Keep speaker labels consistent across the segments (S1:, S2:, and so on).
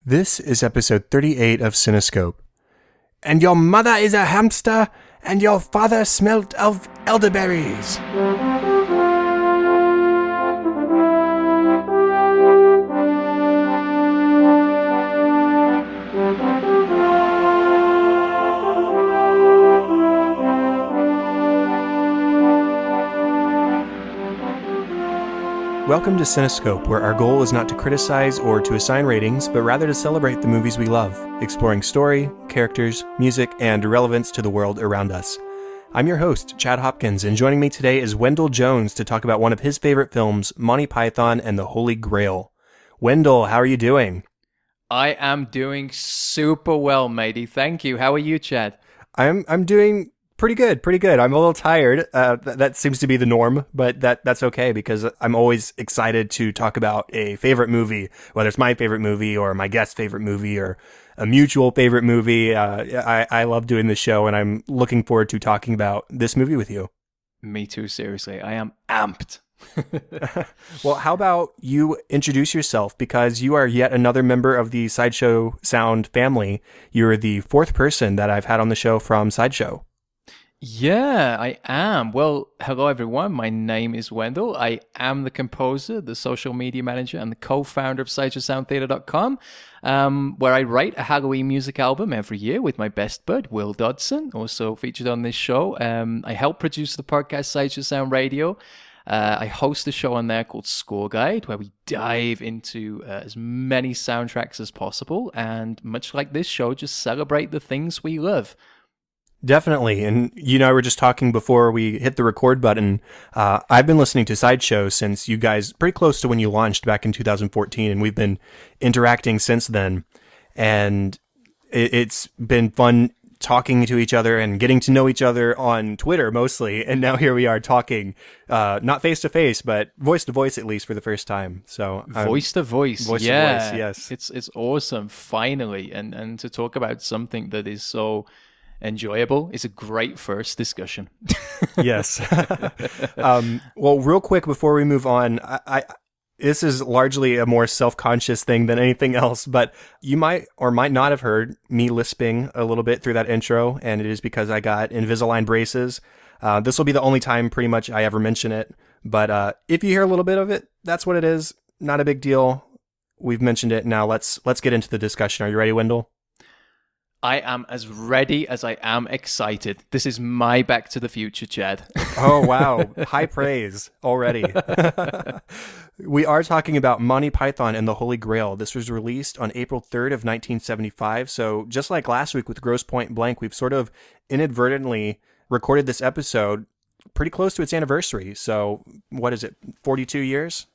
S1: This is episode 38 of Cinescope. And your mother is a hamster, and your father smelt of elderberries. Welcome to Cinescope, where our goal is not to criticize or to assign ratings, but rather to celebrate the movies we love, exploring story, characters, music, and relevance to the world around us. I'm your host, Chad Hopkins, and joining me today is Wendell Jones to talk about one of his favorite films, Monty Python and the Holy Grail. Wendell, how are you doing?
S2: I am doing super well, matey. Thank you. How are you, Chad?
S1: I'm doing pretty good. I'm a little tired. That seems to be the norm, but that's okay because I'm always excited to talk about a favorite movie, whether it's my favorite movie or my guest's favorite movie or a mutual favorite movie. I love doing this show, and I'm looking forward to talking about this movie with you.
S2: Me too, seriously. I am amped.
S1: Well, how about you introduce yourself, because you are yet another member of the Sideshow Sound family. You're the fourth person that I've had on the show from Sideshow.
S2: Yeah, I am. Well, hello everyone. My name is Wendell. I am the composer, the social media manager, and the co-founder of SideshowSoundTheatre.com, where I write a Halloween music album every year with my best bud, Will Dodson, also featured on this show. I help produce the podcast Sideshow Sound Radio. I host a show on there called Score Guide, where we dive into as many soundtracks as possible, and much like this show, just celebrate the things we love.
S1: Definitely. And you and I were just talking before we hit the record button. I've been listening to Sideshow since you guys, pretty close to when you launched back in 2014, and we've been interacting since then. And it's been fun talking to each other and getting to know each other on Twitter mostly. And now here we are talking, not face to face, but voice to voice, at least for the first time. So
S2: voice to voice.
S1: Voice
S2: yeah.
S1: to voice, yes.
S2: It's awesome, finally. And to talk about something that is so enjoyable is a great first discussion.
S1: Yes. Well, real quick before we move on, I this is largely a more self-conscious thing than anything else, but you might or might not have heard me lisping a little bit through that intro, and it is because I got Invisalign braces. This will be the only time pretty much I ever mention it, but if you hear a little bit of it, that's what it is. Not a big deal. We've mentioned it. Now let's get into the discussion. Are you ready, Wendell?
S2: I am as ready as I am excited. This is my Back to the Future, Chad.
S1: Oh, wow. High praise already. We are talking about Monty Python and the Holy Grail. This was released on April 3rd of 1975. So just like last week with Grosse Pointe Blank, we've sort of inadvertently recorded this episode pretty close to its anniversary. So what is it, 42 years?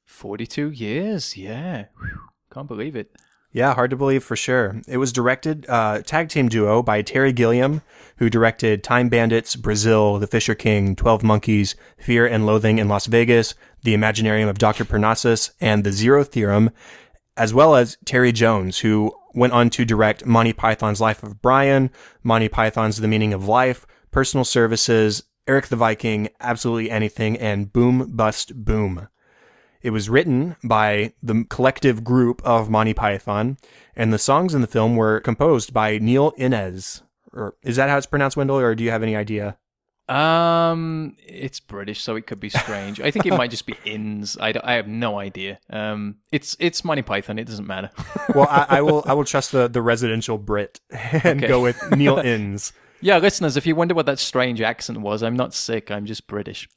S2: 42 years, yeah. Whew. Can't believe it.
S1: Yeah, hard to believe for sure. It was directed, tag team duo by Terry Gilliam, who directed Time Bandits, Brazil, The Fisher King, 12 Monkeys, Fear and Loathing in Las Vegas, The Imaginarium of Dr. Parnassus, and The Zero Theorem, as well as Terry Jones, who went on to direct Monty Python's Life of Brian, Monty Python's The Meaning of Life, Personal Services, Eric the Viking, Absolutely Anything, and Boom Bust Boom. It was written by the collective group of Monty Python, and the songs in the film were composed by Neil Innes. Or is that how it's pronounced, Wendell, or do you have any idea?
S2: It's British, so it could be strange. I think it might just be Innes. I have no idea. It's Monty Python. It doesn't matter.
S1: Well, I will trust the residential Brit and go with Neil Innes.
S2: Yeah, listeners, if you wonder what that strange accent was, I'm not sick. I'm just British.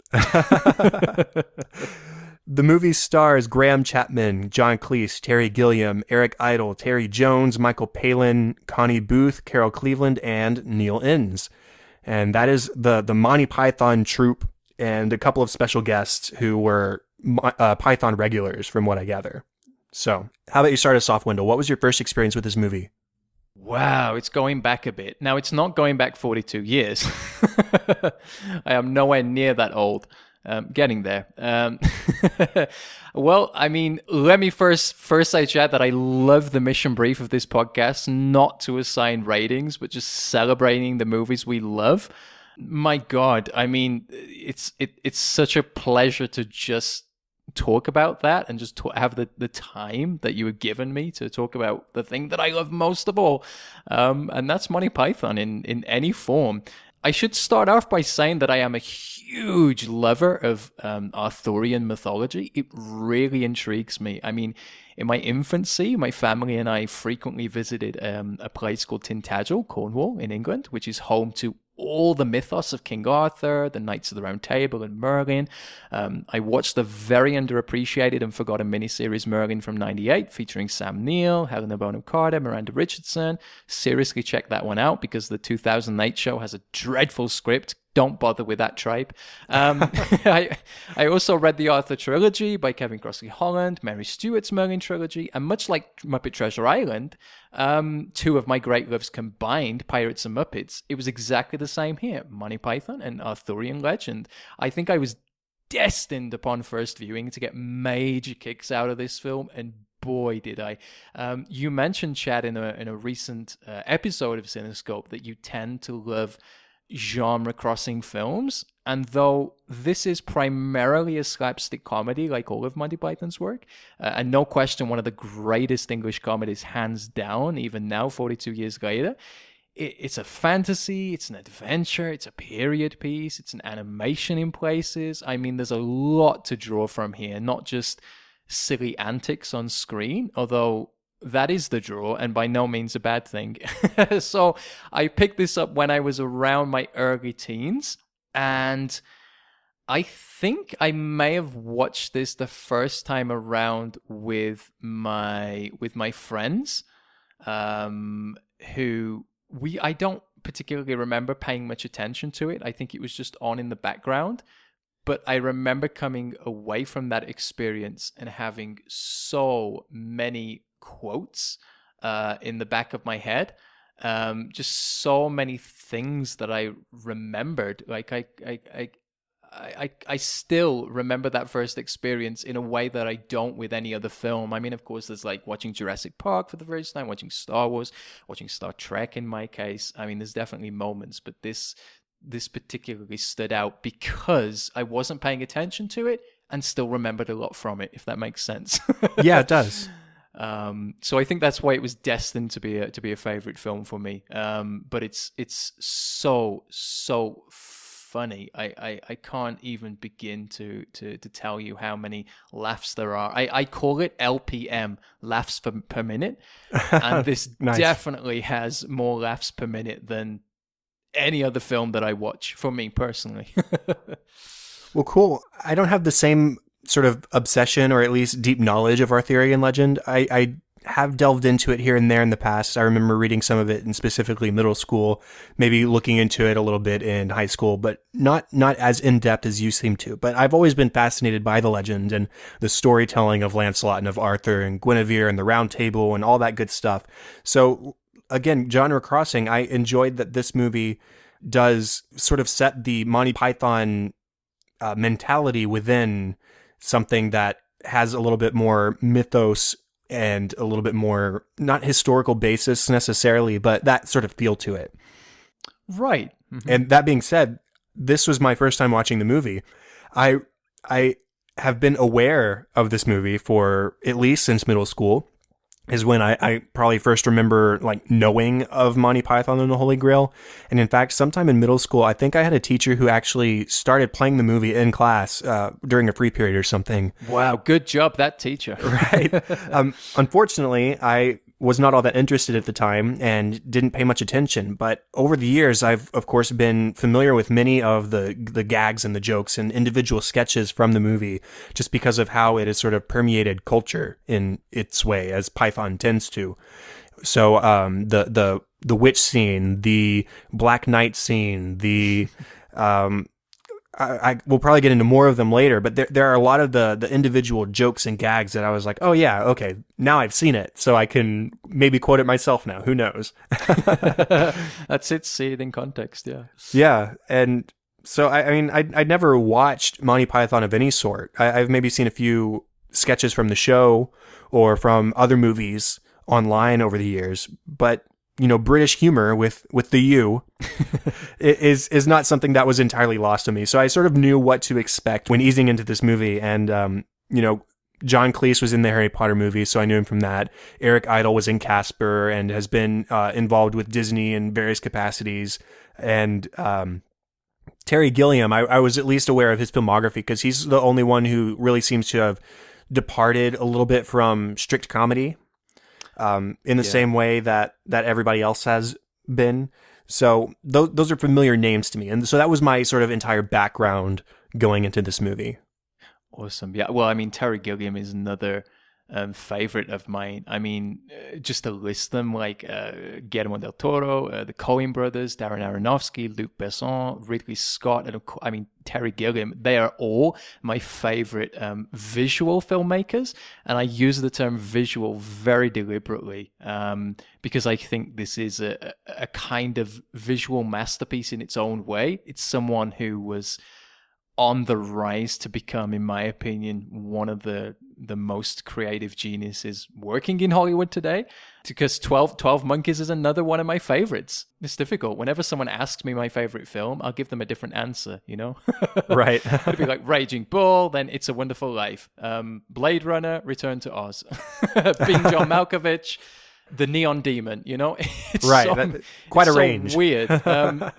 S1: The movie stars Graham Chapman, John Cleese, Terry Gilliam, Eric Idle, Terry Jones, Michael Palin, Connie Booth, Carol Cleveland, and Neil Innes. And that is the Monty Python troupe and a couple of special guests who were Python regulars, from what I gather. So, how about you start us off, Wendell? What was your first experience with this movie?
S2: Wow, it's going back a bit. Now, it's not going back 42 years. I am nowhere near that old. Getting there. Well, I mean, let me first say, Chad, that I love the mission brief of this podcast, not to assign ratings, but just celebrating the movies we love. My God, I mean, it's such a pleasure to just talk about that and just have the time that you have given me to talk about the thing that I love most of all. And that's Monty Python in any form. I should start off by saying that I am a huge lover of Arthurian mythology. It really intrigues me. I mean, in my infancy, my family and I frequently visited a place called Tintagel, Cornwall, in England, which is home to all the mythos of King Arthur, the Knights of the Round Table, and Merlin. I watched the very underappreciated and forgotten miniseries Merlin from '98, featuring Sam Neill, Helena Bonham Carter, Miranda Richardson. Seriously check that one out, because the 2008 show has a dreadful script. Don't bother with that tripe. I also read the Arthur trilogy by Kevin Crossley Holland, Mary Stewart's Merlin trilogy, and much like Muppet Treasure Island, two of my great loves combined, Pirates and Muppets, it was exactly the same here. Monty Python and Arthurian legend. I think I was destined upon first viewing to get major kicks out of this film, and boy did I. You mentioned, Chad, in a recent episode of Cinescope that you tend to love genre-crossing films, and though this is primarily a slapstick comedy like all of Monty Python's work, and no question one of the greatest English comedies hands down, even now 42 years later, it's a fantasy, it's an adventure, it's a period piece, it's an animation in places. I mean, there's a lot to draw from here, not just silly antics on screen, although that is the draw, and by no means a bad thing. So I picked this up when I was around my early teens, and I think I may have watched this the first time around with my friends, who I don't particularly remember paying much attention to it. I think it was just on in the background. But I remember coming away from that experience and having so many quotes in the back of my head, just so many things that I remembered. Like I still remember that first experience in a way that I don't with any other film. I mean, of course, there's like watching Jurassic Park for the first time, watching Star Wars, watching Star Trek in my case. I mean, there's definitely moments, but this particularly stood out because I wasn't paying attention to it and still remembered a lot from it, if that makes sense.
S1: Yeah, it does.
S2: So I think that's why it was destined to be a favorite film for me. But it's so funny. I can't even begin to tell you how many laughs there are. I call it LPM, laughs per minute, and this
S1: Nice.
S2: definitely has more laughs per minute than any other film that I watch, for me personally.
S1: Well, cool. I don't have the same sort of obsession, or at least deep knowledge of Arthurian legend. I have delved into it here and there in the past. I remember reading some of it in specifically middle school, maybe looking into it a little bit in high school, but not as in-depth as you seem to. But I've always been fascinated by the legend and the storytelling of Lancelot and of Arthur and Guinevere and the Round Table and all that good stuff. So again, genre crossing, I enjoyed that this movie does sort of set the Monty Python mentality within something that has a little bit more mythos and a little bit more, not historical basis necessarily, but that sort of feel to it.
S2: Right. Mm-hmm.
S1: And that being said, this was my first time watching the movie. I have been aware of this movie for at least since middle school, is when I probably first remember like knowing of Monty Python and the Holy Grail. And in fact, sometime in middle school, I think I had a teacher who actually started playing the movie in class during a free period or something.
S2: Wow, good job, that teacher.
S1: Right. Unfortunately, I was not all that interested at the time and didn't pay much attention. But over the years, I've, of course, been familiar with many of the gags and the jokes and individual sketches from the movie, just because of how it has sort of permeated culture in its way, as Python tends to. So the witch scene, the Black Knight scene, the... I will probably get into more of them later, but there are a lot of the individual jokes and gags that I was like, oh yeah, okay, now I've seen it, so I can maybe quote it myself now. Who knows?
S2: That's it. See it in context. Yeah.
S1: Yeah, and so I mean, I never watched Monty Python of any sort. I've maybe seen a few sketches from the show or from other movies online over the years, but you know, British humor with the U is not something that was entirely lost to me. So I sort of knew what to expect when easing into this movie. And, John Cleese was in the Harry Potter movie, so I knew him from that. Eric Idle was in Casper and has been involved with Disney in various capacities. And Terry Gilliam, I was at least aware of his filmography because he's the only one who really seems to have departed a little bit from strict comedy in the same way that everybody else has been. So those are familiar names to me. And so that was my sort of entire background going into this movie.
S2: Awesome. Yeah. Well, I mean, Terry Gilliam is another favorite of mine. I mean, just to list them, like Guillermo del Toro, the Coen brothers, Darren Aronofsky, Luc Besson, Ridley Scott, and Terry Gilliam. They are all my favorite visual filmmakers, and I use the term visual very deliberately because I think this is a kind of visual masterpiece in its own way. It's someone who was on the rise to become, in my opinion, one of the most creative geniuses working in Hollywood today. Because 12 Monkeys is another one of my favorites. It's difficult. Whenever someone asks me my favorite film, I'll give them a different answer,
S1: Right.
S2: It'd be like Raging Bull, then It's a Wonderful Life. Blade Runner, Return to Oz. Being John Malkovich, The Neon Demon, It's
S1: right. Quite a range.
S2: Weird.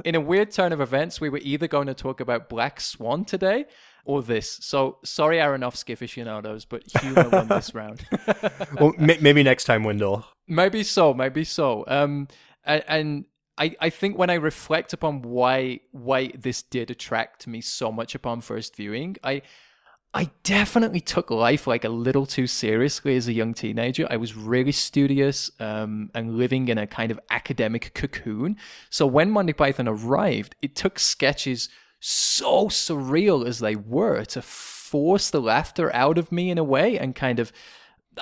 S2: In a weird turn of events, we were either going to talk about Black Swan today or this. So sorry, Aronofsky aficionados, but humor won this round.
S1: Well, maybe next time, Wendell.
S2: Maybe so. And I think when I reflect upon why this did attract me so much upon first viewing, I definitely took life like a little too seriously as a young teenager. I was really studious and living in a kind of academic cocoon. So when Monty Python arrived, it took sketches so surreal as they were to force the laughter out of me in a way and kind of,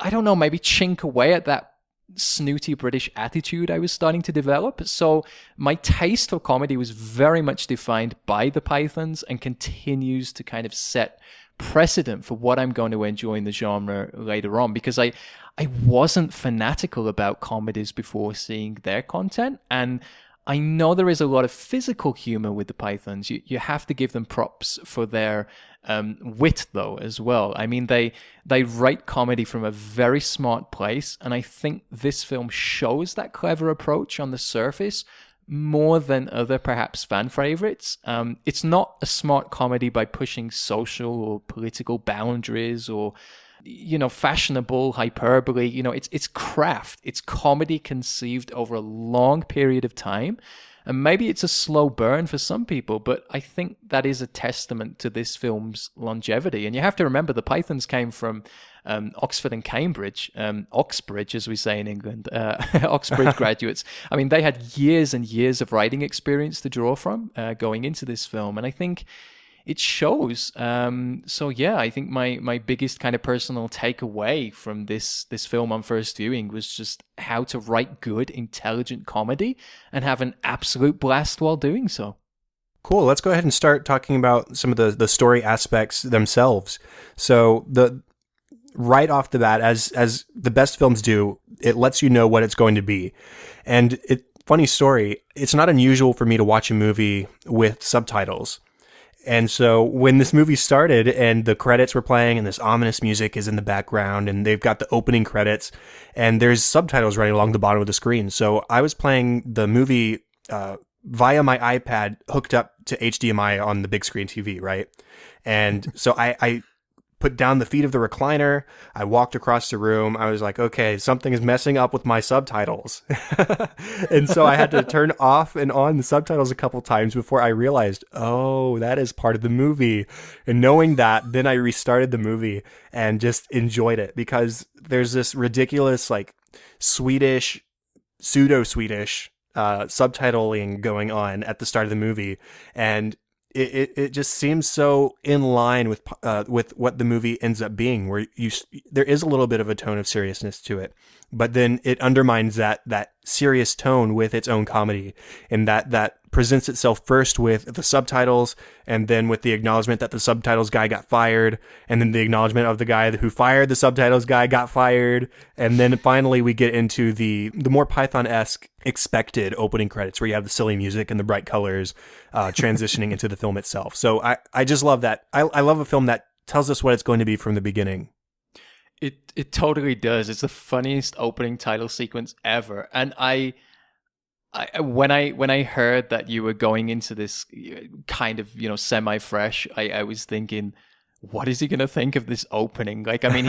S2: I don't know, maybe chink away at that snooty British attitude I was starting to develop. So my taste for comedy was very much defined by the Pythons and continues to kind of set precedent for what I'm going to enjoy in the genre later on, because I wasn't fanatical about comedies before seeing their content. And I know there is a lot of physical humor with the Pythons. You have to give them props for their wit, though, as well. I mean, they write comedy from a very smart place, and I think this film shows that clever approach on the surface more than other perhaps fan favorites. It's not a smart comedy by pushing social or political boundaries or fashionable hyperbole. It's craft. It's comedy conceived over a long period of time. And maybe it's a slow burn for some people, but I think that is a testament to this film's longevity. And you have to remember the Pythons came from Oxford and Cambridge, Oxbridge, as we say in England, Oxbridge graduates. I mean, they had years and years of writing experience to draw from going into this film. And I think it shows. So yeah, I think my biggest kind of personal takeaway from this film on first viewing was just how to write good, intelligent comedy and have an absolute blast while doing so.
S1: Cool. Let's go ahead and start talking about some of the story aspects themselves. So right off the bat, as the best films do, it lets you know what it's going to be. And funny story, it's not unusual for me to watch a movie with subtitles. And so when this movie started and the credits were playing and this ominous music is in the background and they've got the opening credits and there's subtitles running along the bottom of the screen. So I was playing the movie via my iPad hooked up to HDMI on the big screen TV, right? And so I put down the feet of the recliner. I walked across the room. I was like, okay, something is messing up with my subtitles. And so I had to turn off and on the subtitles a couple times before I realized, oh, that is part of the movie. And knowing that, then I restarted the movie and just enjoyed it because there's this ridiculous, like, Swedish, pseudo-Swedish subtitling going on at the start of the movie. And it just seems so in line with what the movie ends up being, where there is a little bit of a tone of seriousness to it, but then it undermines that serious tone with its own comedy, and that presents itself first with the subtitles, and then with the acknowledgement that the subtitles guy got fired, and then the acknowledgement of the guy who fired the subtitles guy got fired, and then finally we get into the more Python-esque expected opening credits where you have the silly music and the bright colors transitioning into the film itself. So I just love that. I love a film that tells us what it's going to be from the beginning.
S2: It totally does. It's the funniest opening title sequence ever. And when I heard that you were going into this kind of, semi-fresh, I was thinking, what is he going to think of this opening? Like, I mean,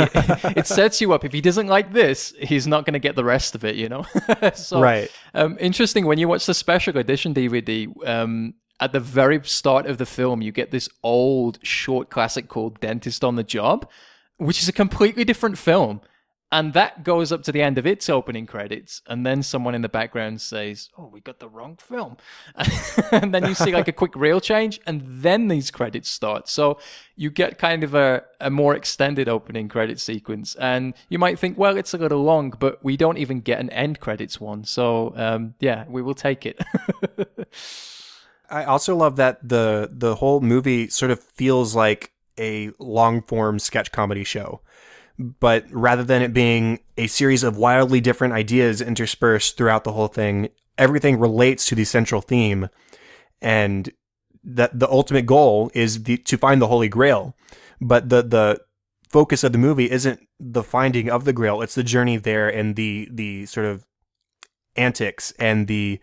S2: it sets you up. If he doesn't like this, he's not going to get the rest of it, So,
S1: right.
S2: Interesting, when you watch the special edition DVD, at the very start of the film, you get this old short classic called Dentist on the Job, which is a completely different film. And that goes up to the end of its opening credits. And then someone in the background says, oh, we got the wrong film. And then you see like a quick reel change. And then these credits start. So you get kind of a more extended opening credit sequence. And you might think, well, it's a little long, but we don't even get an end credits one. So yeah, we will take it.
S1: I also love that the whole movie sort of feels like a long-form sketch comedy show. But rather than it being a series of wildly different ideas interspersed throughout the whole thing, everything relates to the central theme. And that the ultimate goal is to find the Holy Grail. But the focus of the movie isn't the finding of the Grail. It's the journey there and the sort of antics and the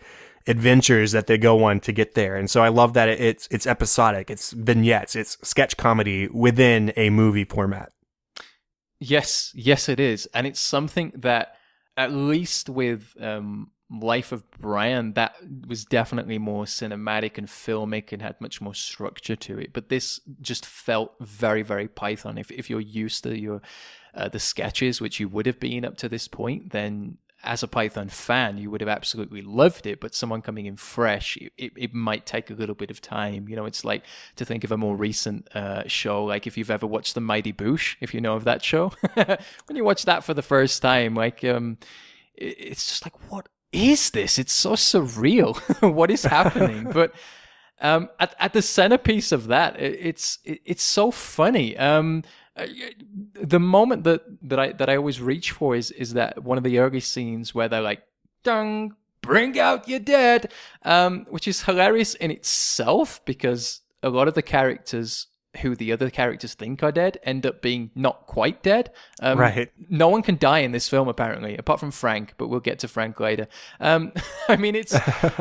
S1: adventures that they go on to get there. And so I love that it's episodic, it's vignettes, it's sketch comedy within a movie format.
S2: Yes, it is. And it's something that, at least with Life of Brian, that was definitely more cinematic and filmic and had much more structure to it. But this just felt very, very Python. If you're used to the sketches, which you would have been up to this point, then as a Python fan, you would have absolutely loved it, but someone coming in fresh, it might take a little bit of time. It's like to think of a more recent show, like if you've ever watched The Mighty Boosh, if you know of that show. When you watch that for the first time, like it's just like, what is this? It's so surreal. What is happening? But at the centerpiece of that, it's so funny. The moment that I always reach for is that one of the early scenes where they're like, "Dung, bring out your dead," which is hilarious in itself because a lot of the characters who the other characters think are dead end up being not quite dead.
S1: Right.
S2: No one can die in this film apparently, apart from Frank, but we'll get to Frank later. I mean, it's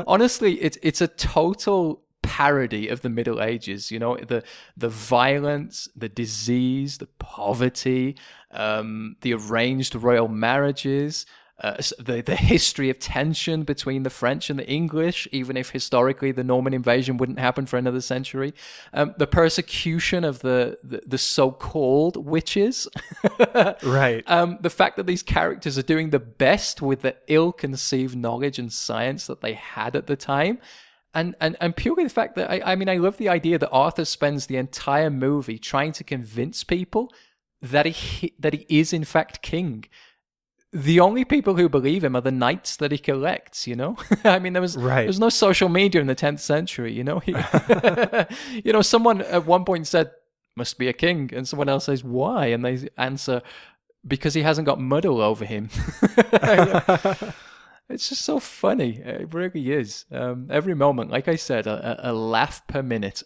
S2: honestly, it's a total parody of the Middle Ages, the violence, the disease, the poverty, the arranged royal marriages, the history of tension between the French and the English, even if historically the Norman invasion wouldn't happen for another century, the persecution of the so-called witches,
S1: right?
S2: The fact that these characters are doing the best with the ill-conceived knowledge and science that they had at the time. And purely the fact that, I mean, I love the idea that Arthur spends the entire movie trying to convince people that he is in fact king. The only people who believe him are the knights that he collects, I mean, there was no social media in the 10th century, someone at one point said, must be a king. And someone else says, why? And they answer, because he hasn't got mud all over him. It's just so funny. It really is. Every moment, like I said, a laugh per minute.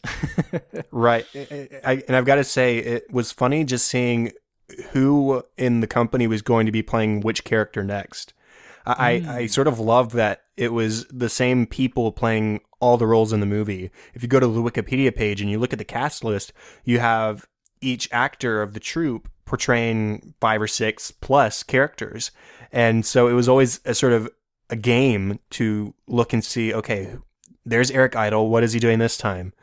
S1: Right. And I've got to say, it was funny just seeing who in the company was going to be playing which character next. I sort of love that it was the same people playing all the roles in the movie. If you go to the Wikipedia page and you look at the cast list, you have each actor of the troupe portraying 5 or 6 plus characters. And so it was always a sort of a game to look and see, okay, there's Eric Idle. What is he doing this time?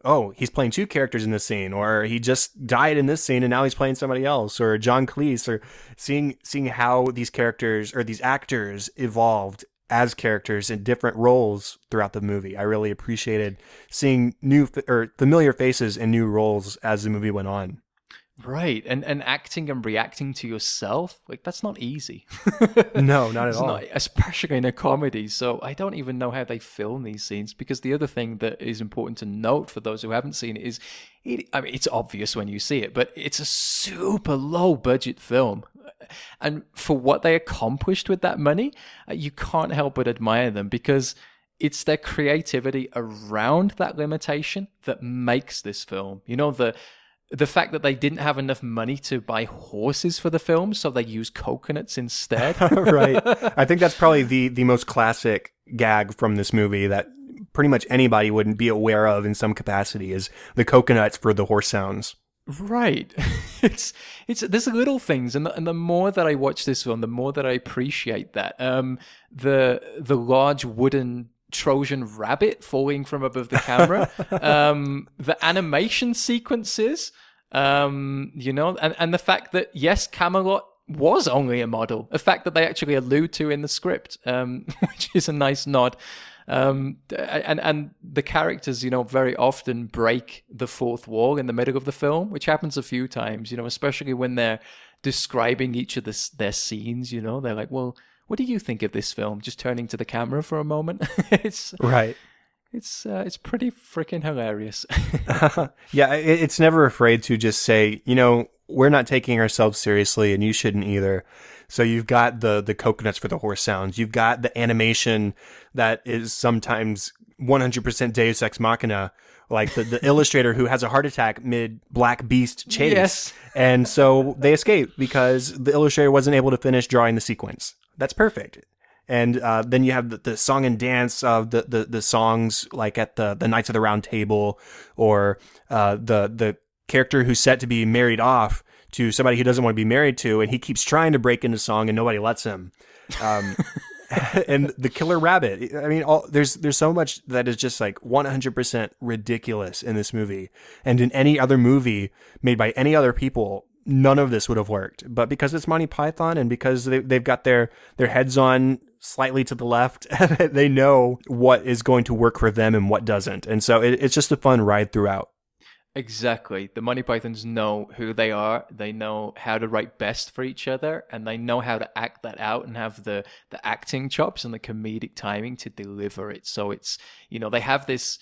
S1: Oh, he's playing 2 characters in this scene, or he just died in this scene and now he's playing somebody else, or John Cleese, or seeing how these characters or these actors evolved as characters in different roles throughout the movie. I really appreciated seeing new or familiar faces in new roles as the movie went on.
S2: Right. And acting and reacting to yourself, like, that's not easy.
S1: No, not at all.
S2: Not, especially in a comedy. So I don't even know how they film these scenes, because the other thing that is important to note for those who haven't seen it is, I mean, it's obvious when you see it, but it's a super low budget film. And for what they accomplished with that money, you can't help but admire them, because it's their creativity around that limitation that makes this film. the fact that they didn't have enough money to buy horses for the film, so they used coconuts instead.
S1: Right. I think that's probably the most classic gag from this movie that pretty much anybody wouldn't be aware of in some capacity is the coconuts for the horse sounds.
S2: Right. It's there's little things, and the more that I watch this film, the more that I appreciate that. The large wooden Trojan rabbit falling from above the camera, the animation sequences, and the fact that yes, Camelot was only a model, a fact that they actually allude to in the script, which is a nice nod. And the characters, very often break the fourth wall in the middle of the film, which happens a few times, especially when they're describing each of their scenes, they're like, well, what do you think of this film? Just turning to the camera for a moment. It's
S1: right.
S2: It's pretty freaking hilarious.
S1: Yeah, it's never afraid to just say, we're not taking ourselves seriously and you shouldn't either. So you've got the coconuts for the horse sounds. You've got the animation that is sometimes 100% Deus Ex Machina, like the illustrator who has a heart attack mid Black Beast chase. Yes. And so they escape because the illustrator wasn't able to finish drawing the sequence. That's perfect. And then you have the song and dance of the songs like at the Knights of the Round Table, or the character who's set to be married off to somebody he doesn't want to be married to, and he keeps trying to break into song and nobody lets him. And the killer rabbit. I mean, there's so much that is just like 100% ridiculous in this movie. And in any other movie made by any other people, none of this would have worked. But because it's Monty Python and because they've got their heads on slightly to the left, they know what is going to work for them and what doesn't. And so it's just a fun ride throughout.
S2: Exactly. The Monty Pythons know who they are. They know how to write best for each other, and they know how to act that out and have the acting chops and the comedic timing to deliver it. So it's, they have this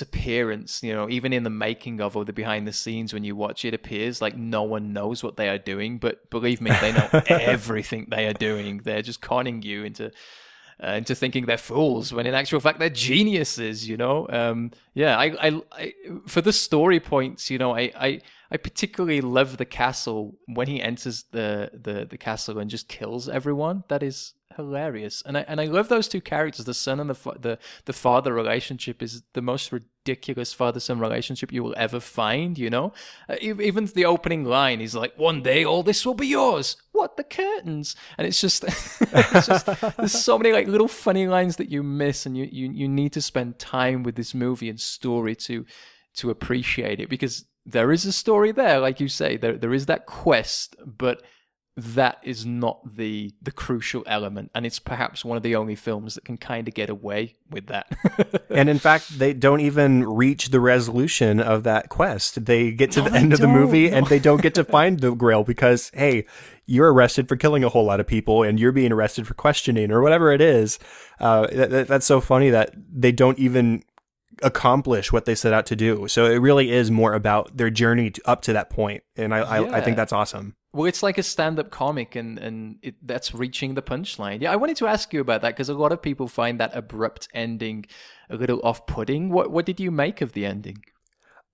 S2: appearance, even in the making of or the behind the scenes, when you watch it appears like no one knows what they are doing, but believe me, they know everything they are doing. They're just conning you into thinking they're fools when in actual fact they're geniuses. I for the story points, I particularly love the castle when he enters the castle and just kills everyone. That is hilarious, and I love those two characters. The son and the father relationship is the most ridiculous father-son relationship you will ever find. Even the opening line, he's like, "One day all this will be yours." What, the curtains? And it's just, there's so many like little funny lines that you miss, and you need to spend time with this movie and story to appreciate it, because there is a story there, like you say, there is that quest, but that is not the crucial element, and it's perhaps one of the only films that can kind of get away with that. And
S1: in fact, they don't even reach the resolution of that quest. They get to the end of the movie and they don't get to find the Grail because, hey, you're arrested for killing a whole lot of people and you're being arrested for questioning or whatever it is. That's so funny that they don't even accomplish what they set out to do. So it really is more about their journey up to that point, and I think that's awesome.
S2: Well, it's like a stand-up comic, and that's reaching the punchline. Yeah, I wanted to ask you about that because a lot of people find that abrupt ending a little off-putting. What did you make of the ending?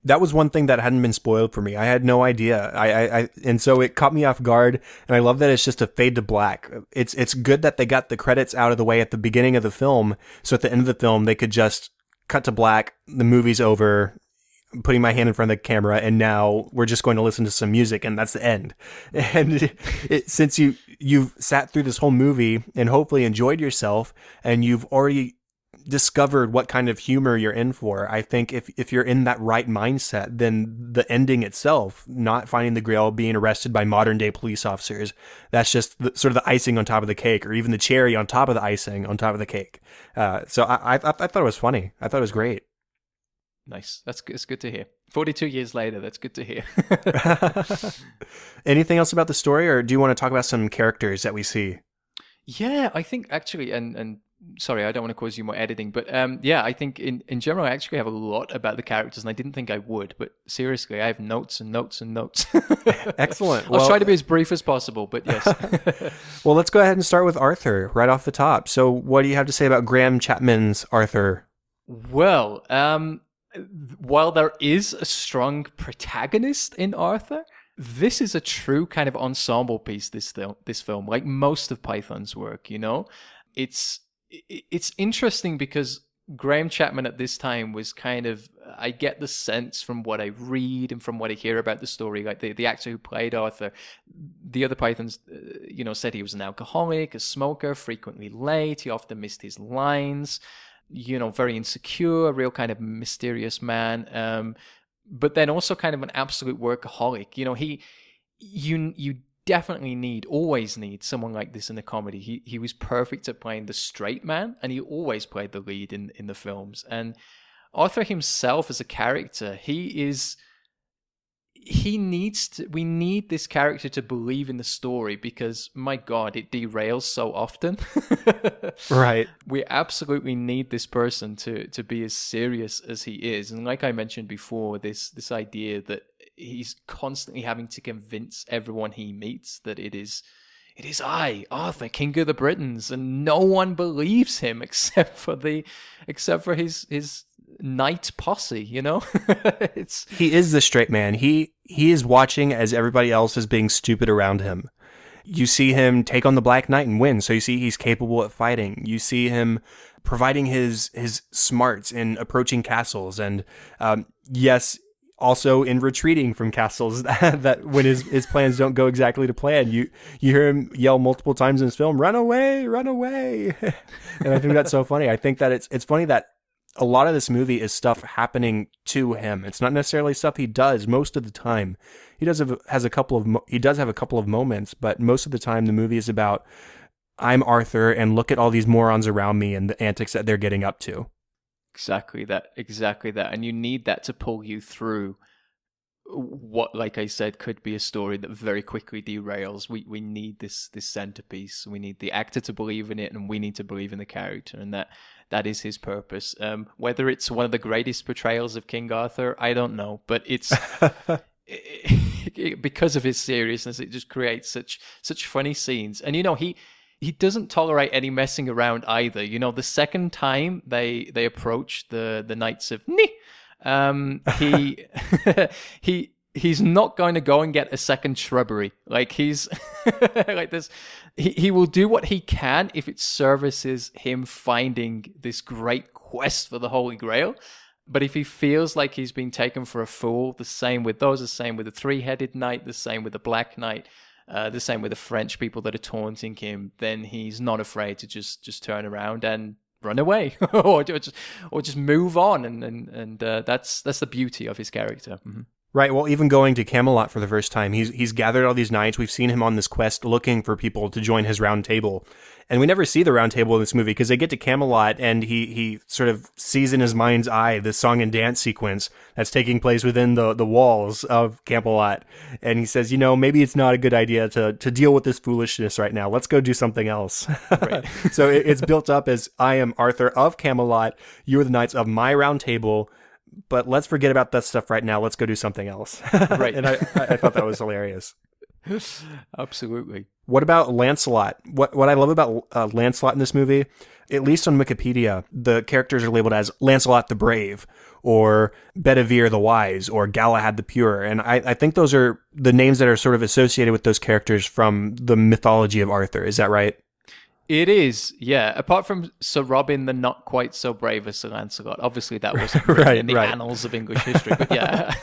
S1: That was one thing that hadn't been spoiled for me. I had no idea. And so it caught me off guard. And I love that it's just a fade to black. It's good that they got the credits out of the way at the beginning of the film, so at the end of the film they could just cut to black. The movie's over. I'm putting my hand in front of the camera, and now we're just going to listen to some music, and that's the end. And since you've sat through this whole movie and hopefully enjoyed yourself, and you've already discovered what kind of humor you're in for, I think if you're in that right mindset, then the ending itself, not finding the Grail, being arrested by modern day police officers, that's just sort of the icing on top of the cake, or even the cherry on top of the icing on top of the cake. So I thought it was funny. I thought it was great.
S2: Nice. It's good to hear. 42 years later, that's good to hear.
S1: Anything else about the story, or do you want to talk about some characters that we see?
S2: Yeah, I think actually, and sorry, I don't want to cause you more editing, but I think in general, I actually have a lot about the characters, and I didn't think I would, but seriously, I have notes and notes and notes.
S1: Excellent.
S2: I'll try to be as brief as possible, but yes.
S1: Well, let's go ahead and start with Arthur right off the top. So what do you have to say about Graham Chapman's Arthur?
S2: Well, while there is a strong protagonist in Arthur, this is a true kind of ensemble piece, this film, like most of Python's work, you know? It's interesting because Graham Chapman at this time was kind of, I get the sense from what I read and from what I hear about the story, like the actor who played Arthur, the other Pythons, said he was an alcoholic, a smoker, frequently late, he often missed his lines, very insecure, a real kind of mysterious man, but then also kind of an absolute workaholic. You definitely always need someone like this in a comedy. He was perfect at playing the straight man, and he always played the lead in the films. And Arthur himself as a character, we need this character to believe in the story, because my God, it derails so often.
S1: Right.
S2: We absolutely need this person to be as serious as he is. And like I mentioned before, this idea that he's constantly having to convince everyone he meets that it is I, Arthur, King of the Britons, and no one believes him except for his knight posse, He
S1: is the straight man. He is watching as everybody else is being stupid around him. You see him take on the Black Knight and win, so you see he's capable at fighting. You see him providing his smarts in approaching castles, and yes, also in retreating from castles that when his plans don't go exactly to plan. You hear him yell multiple times in this film, "Run away, run away." And I think that's so funny. I think that it's funny that a lot of this movie is stuff happening to him. It's not necessarily stuff he does most of the time. He does have a couple of moments, but most of the time the movie is about, I'm Arthur and look at all these morons around me and the antics that they're getting up to. Exactly that.
S2: And you need that to pull you through what, like I said, could be a story that very quickly derails. We need this centerpiece. We need the actor to believe in it, and we need to believe in the character, and that is his purpose. Whether it's one of the greatest portrayals of King Arthur, I don't know, but it's because of his seriousness, it just creates such funny scenes. And he doesn't tolerate any messing around either. The second time they approach the Knights of Ni, he's not going to go and get a second shrubbery. Like he's like this. He will do what he can if it services him finding this great quest for the Holy Grail. But if he feels like he's being taken for a fool, the same with the three-headed knight, the same with the Black Knight, the same with the French people that are taunting him, then he's not afraid to just turn around and run away or just move on. And that's the beauty of his character. Mm-hmm.
S1: Right. Well, even going to Camelot for the first time, he's gathered all these knights. We've seen him on this quest looking for people to join his round table. And we never see the round table in this movie because they get to Camelot and he sort of sees in his mind's eye the song and dance sequence that's taking place within the walls of Camelot. And he says, maybe it's not a good idea to deal with this foolishness right now. Let's go do something else. Right. So it's built up as, I am Arthur of Camelot. You are the knights of my round table. But let's forget about that stuff right now. Let's go do something else. Right. And I thought that was hilarious.
S2: Absolutely.
S1: What about Lancelot? What I love about Lancelot in this movie, at least on Wikipedia, the characters are labeled as Lancelot the Brave, or Bedivere the Wise, or Galahad the Pure. And I think those are the names that are sort of associated with those characters from the mythology of Arthur. Is that right?
S2: It is, yeah. Apart from Sir Robin, the not quite so brave as Sir Lancelot. Obviously, that wasn't written in the annals of English history. But yeah,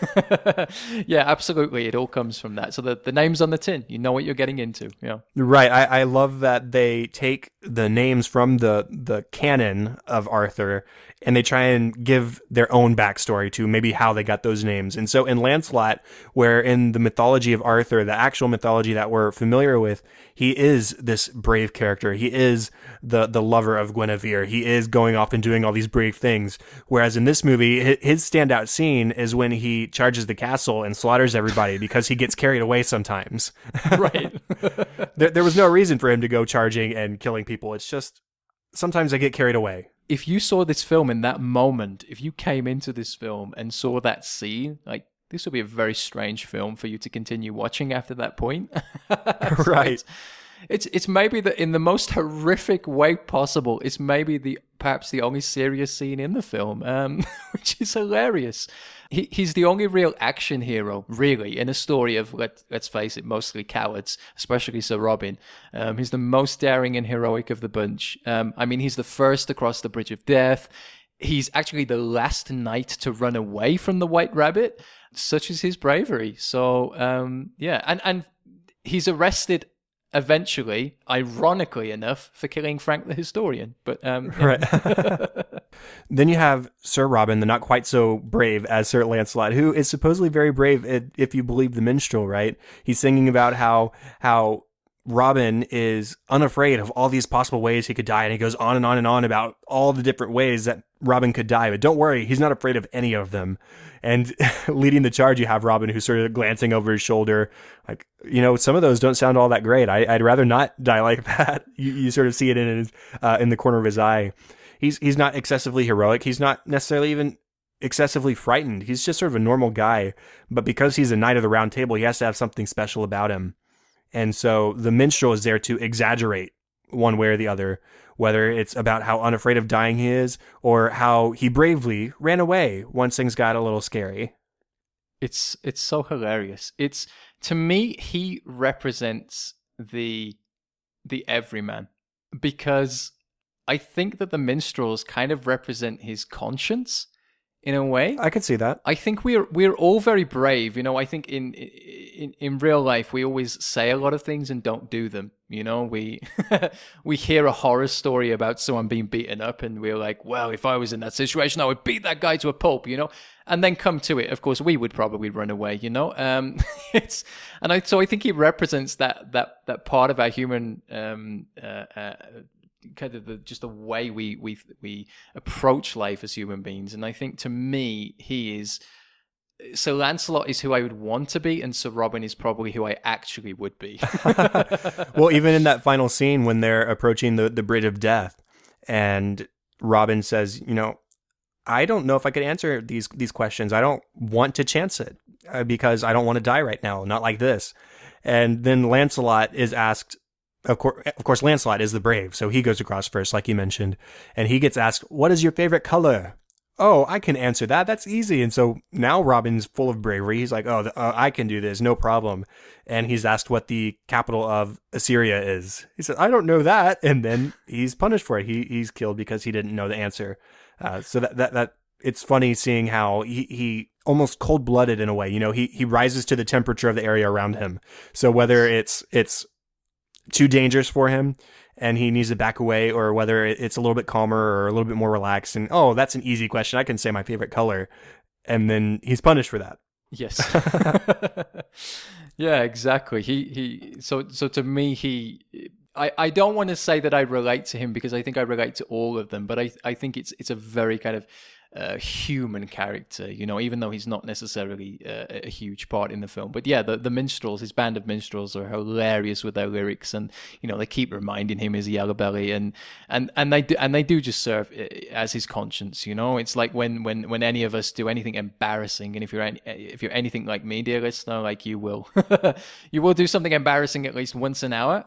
S2: yeah, absolutely. It all comes from that. So the name's on the tin. You know what you're getting into. Yeah,
S1: right. I love that they take the names from the canon of Arthur and they try and give their own backstory to maybe how they got those names. And so in Lancelot, where in the mythology of Arthur, the actual mythology that we're familiar with, he is this brave character. He is the lover of Guinevere. He is going off and doing all these brave things. Whereas in this movie, his standout scene is when he charges the castle and slaughters everybody because he gets carried away sometimes.
S2: Right.
S1: There was no reason for him to go charging and killing people. It's just sometimes I get carried away.
S2: If you saw this film in that moment, if you came into this film and saw that scene, like, this would be a very strange film for you to continue watching after that point.
S1: Right.
S2: It's maybe in the most horrific way possible, it's maybe the perhaps the only serious scene in the film, which is hilarious. He's the only real action hero, really, in a story of, let's face it, mostly cowards, especially Sir Robin. He's the most daring and heroic of the bunch. I mean, he's the first across the Bridge of Death. He's actually the last knight to run away from the White Rabbit. Such is his bravery. So, yeah, and he's arrested eventually, ironically enough, for killing Frank the Historian. But
S1: right. Then you have Sir Robin, the not quite so brave as Sir Lancelot, who is supposedly very brave if you believe the minstrel, right? He's singing about how Robin is unafraid of all these possible ways he could die, and he goes on and on and on about all the different ways that Robin could die. But don't worry, he's not afraid of any of them. And leading the charge, you have Robin, who's sort of glancing over his shoulder, like, some of those don't sound all that great. I'd rather not die like that. You sort of see it in the corner of his eye. He's not excessively heroic. He's not necessarily even excessively frightened. He's just sort of a normal guy. But because he's a knight of the Round Table, he has to have something special about him. And so the minstrel is there to exaggerate one way or the other, whether it's about how unafraid of dying he is or how he bravely ran away once things got a little scary.
S2: It's so hilarious. To me, he represents the everyman, because I think that the minstrels kind of represent his conscience in a way.
S1: I could see that.
S2: I think we're all very brave. I think in real life we always say a lot of things and don't do them. We we hear a horror story about someone being beaten up and we're like, well, if I was in that situation, I would beat that guy to a pulp. And then come to it, of course, we would probably run away. So I think he represents that part of our human kind of just the way we approach life as human beings. And I think, to me, Sir Lancelot is who I would want to be, and Sir Robin is probably who I actually would be.
S1: Well, even in that final scene when they're approaching the Bridge of Death, and Robin says, I don't know if I could answer these questions. I don't want to chance it because I don't want to die right now, not like this. And then Lancelot is asked, of course, Lancelot is the brave, so he goes across first, like you mentioned, and he gets asked, what is your favorite color? Oh, I can answer that. That's easy. And so now Robin's full of bravery. He's like, I can do this. No problem. And he's asked what the capital of Assyria is. He said, I don't know that. And then he's punished for it. He's killed because he didn't know the answer. So that it's funny seeing how he almost cold-blooded in a way. He rises to the temperature of the area around him. So whether it's too dangerous for him and he needs to back away, or whether it's a little bit calmer or a little bit more relaxed, and that's an easy question, I can say my favorite color, and then he's punished for that.
S2: Yes. Yeah, exactly. So to me, I don't want to say that I relate to him, because I think I relate to all of them, but I think it's a very kind of human character, even though he's not necessarily a huge part in the film. But yeah, the minstrels, his band of minstrels, are hilarious with their lyrics, and they keep reminding him he's a yellow belly, and they do just serve as his conscience. It's like when any of us do anything embarrassing, and if you're anything like me, dear listener, like you will you will do something embarrassing at least once an hour.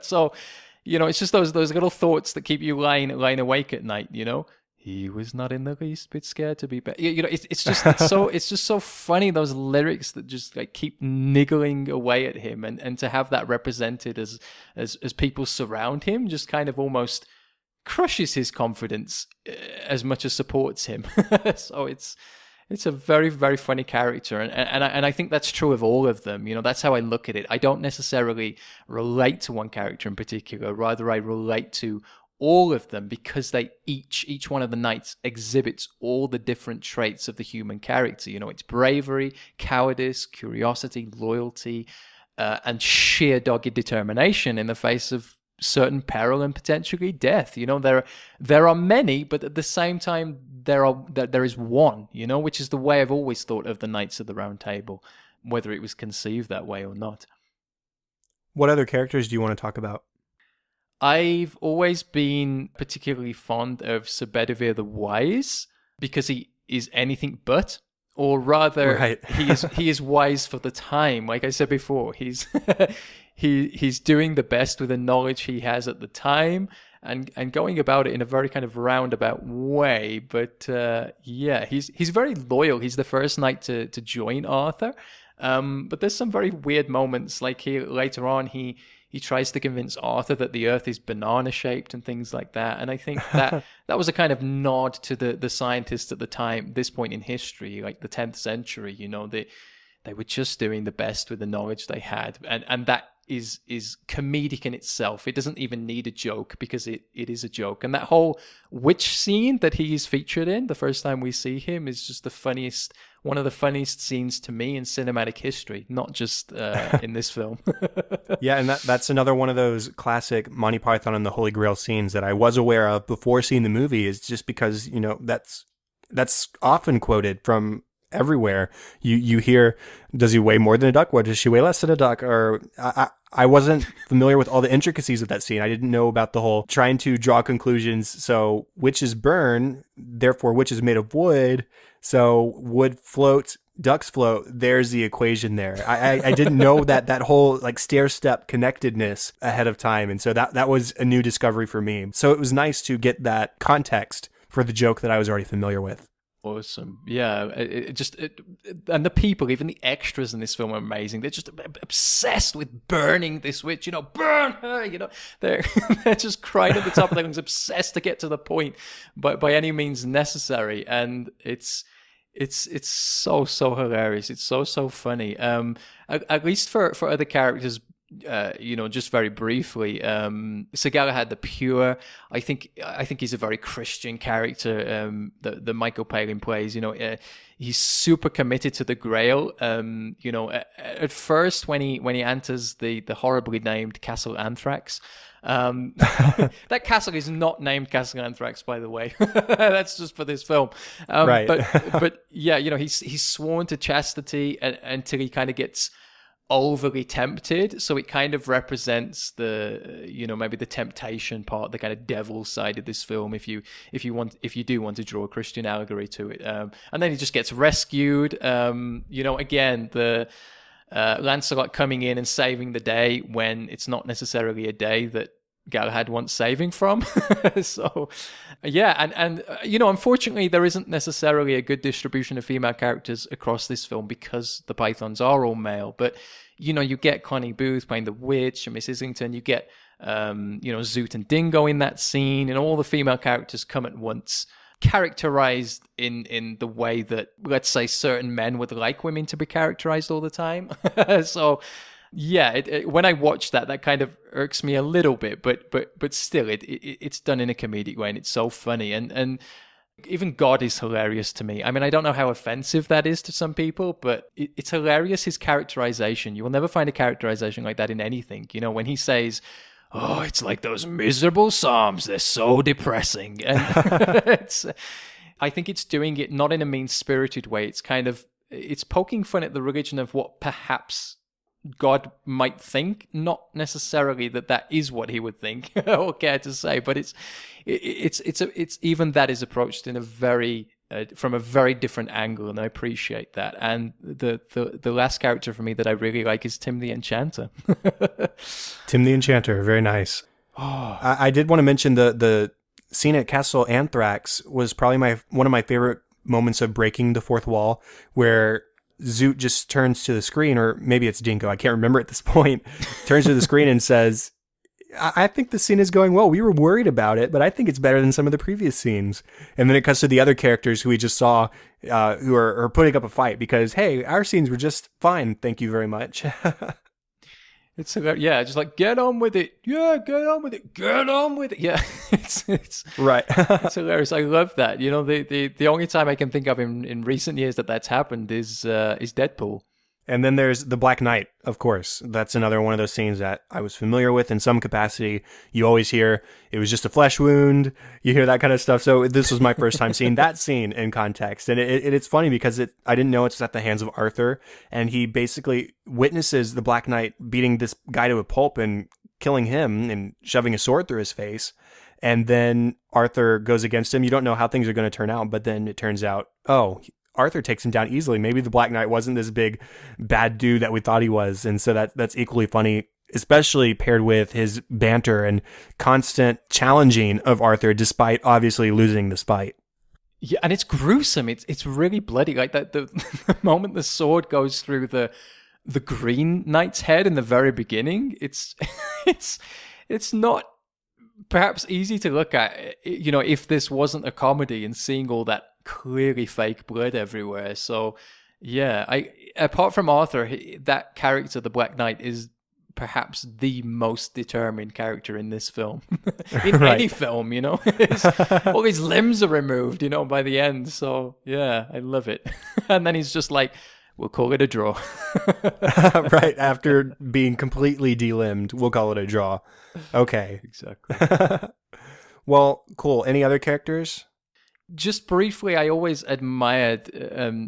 S2: So it's just those little thoughts that keep you lying awake at night. He was not in the least bit scared to be back. It's just so funny, those lyrics that just like keep niggling away at him, and to have that represented as people surround him just kind of almost crushes his confidence as much as supports him. So it's a very, very funny character, and I think that's true of all of them. That's how I look at it. I don't necessarily relate to one character in particular. Rather, I relate to all of them, because they each one of the knights exhibits all the different traits of the human character. It's bravery, cowardice, curiosity, loyalty, and sheer dogged determination in the face of certain peril and potentially death. There are many, but at the same time there is one, which is the way I've always thought of the Knights of the Round Table, whether it was conceived that way or not.
S1: What other characters do you want to talk about?
S2: I've always been particularly fond of Sir Bedivere the Wise, because he is anything but, or rather,
S1: right.
S2: he is wise for the time. Like I said before, he's doing the best with the knowledge he has at the time, and going about it in a very kind of roundabout way. But he's very loyal. He's the first knight to join Arthur. But there's some very weird moments, like later on he tries to convince Arthur that the earth is banana shaped and things like that. And I think that was a kind of nod to the scientists at the time, this point in history, like the 10th century, they were just doing the best with the knowledge they had. And that is comedic in itself. It doesn't even need a joke, because it is a joke. And that whole witch scene that he's featured in the first time we see him is just one of the funniest scenes to me in cinematic history, not just in this film.
S1: Yeah, and that's another one of those classic Monty Python and the Holy Grail scenes that I was aware of before seeing the movie, is just because, that's often quoted from everywhere. You hear, does he weigh more than a duck? What, does she weigh less than a duck? Or I wasn't familiar with all the intricacies of that scene. I didn't know about the whole trying to draw conclusions. So witches burn, therefore witches made of wood. So wood floats, ducks float. There's the equation there. I didn't know that whole like stair step connectedness ahead of time. And so that was a new discovery for me. So it was nice to get that context for the joke that I was already familiar with.
S2: Awesome. Yeah. And the people, even the extras in this film are amazing. They're just obsessed with burning this witch, burn her, they're just crying at the top of their lungs, obsessed to get to the point by any means necessary. And it's so hilarious. It's so funny. At least for other characters, just very briefly, Sir Galahad the Pure, I think he's a very Christian character that Michael Palin plays. He's super committed to the Grail. At first when he enters the horribly named Castle Anthrax, that castle is not named Castle Anthrax, by the way. That's just for this film.
S1: Right.
S2: But yeah, he's sworn to chastity until he kind of gets overly tempted, so it kind of represents the maybe the temptation part, the kind of devil side of this film, if you do want to draw a Christian allegory to it. And then he just gets rescued. Again, the Lancelot coming in and saving the day when it's not necessarily a day that Galahad wants saving from. So yeah, and unfortunately there isn't necessarily a good distribution of female characters across this film because the Pythons are all male, but you get Connie Booth playing the witch and Miss Islington, you get Zoot and Dingo in that scene, and all the female characters come at once, characterized in the way that, let's say, certain men would like women to be characterized all the time. So yeah, when I watch that kind of irks me a little bit, but still, it's done in a comedic way, and it's so funny. And even God is hilarious to me. I mean, I don't know how offensive that is to some people, but it's hilarious, his characterization. You will never find a characterization like that in anything. When he says, "Oh, it's like those miserable Psalms. They're so depressing." And I think it's doing it not in a mean-spirited way. It's poking fun at the religion of what perhaps God might think, not necessarily that is what he would think or care to say, but it's even that is approached in a very from a very different angle, and I appreciate that. And the last character for me that I really like is Tim the Enchanter.
S1: Tim the Enchanter, very nice. Oh. I did want to mention the scene at Castle Anthrax was probably one of my favorite moments of breaking the fourth wall, where Zoot just turns to the screen, or maybe it's Dingo, I can't remember at this point, turns to the screen and says, I think the scene is going well. We were worried about it, but I think it's better than some of the previous scenes. And then it cuts to the other characters who we just saw, who are putting up a fight because, hey, our scenes were just fine. Thank you very much.
S2: It's just like, get on with it. Yeah, get on with it. Get on with it. Yeah, it's
S1: right.
S2: It's hilarious. I love that. The only time I can think of in recent years that's happened is Deadpool.
S1: And then there's the Black Knight, of course. That's another one of those scenes that I was familiar with in some capacity. You always hear, it was just a flesh wound. You hear that kind of stuff. So this was my first time seeing that scene in context. And it's funny because I didn't know it's at the hands of Arthur. And he basically witnesses the Black Knight beating this guy to a pulp and killing him and shoving a sword through his face. And then Arthur goes against him. You don't know how things are going to turn out, but then it turns out, Arthur takes him down easily. Maybe the Black Knight wasn't this big bad dude that we thought he was. And so that's equally funny especially paired with his banter and constant challenging of Arthur, despite obviously losing this fight.
S2: Yeah, and it's gruesome. It's really bloody. Like that the moment the sword goes through the Green Knight's head in the very beginning, it's it's not perhaps easy to look at, if this wasn't a comedy and seeing all that clearly fake blood everywhere. So yeah, apart from Arthur, that character, the Black Knight, is perhaps the most determined character in this film. In
S1: Right.
S2: any film, all his limbs are removed, by the end. So yeah, I love it. And then he's just like, we'll call it a draw.
S1: Right. After being completely delimbed, we'll call it a draw. Okay.
S2: Exactly.
S1: Well, cool. Any other characters?
S2: Just briefly, I always admired,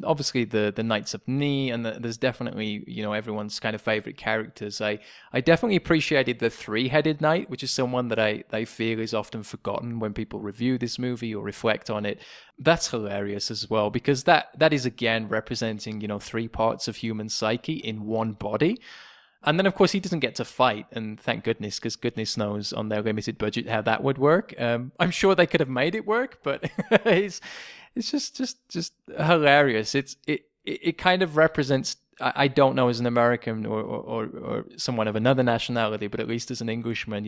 S2: obviously, the Knights of Ni, and there's definitely, everyone's kind of favorite characters. I definitely appreciated the three-headed knight, which is someone that I feel is often forgotten when people review this movie or reflect on it. That's hilarious as well, because that is, again, representing, three parts of human psyche in one body. And then, of course, he doesn't get to fight, and thank goodness, because goodness knows on their limited budget how that would work. I'm sure they could have made it work, but it's just hilarious. It kind of represents, I don't know, as an American or someone of another nationality, but at least as an Englishman,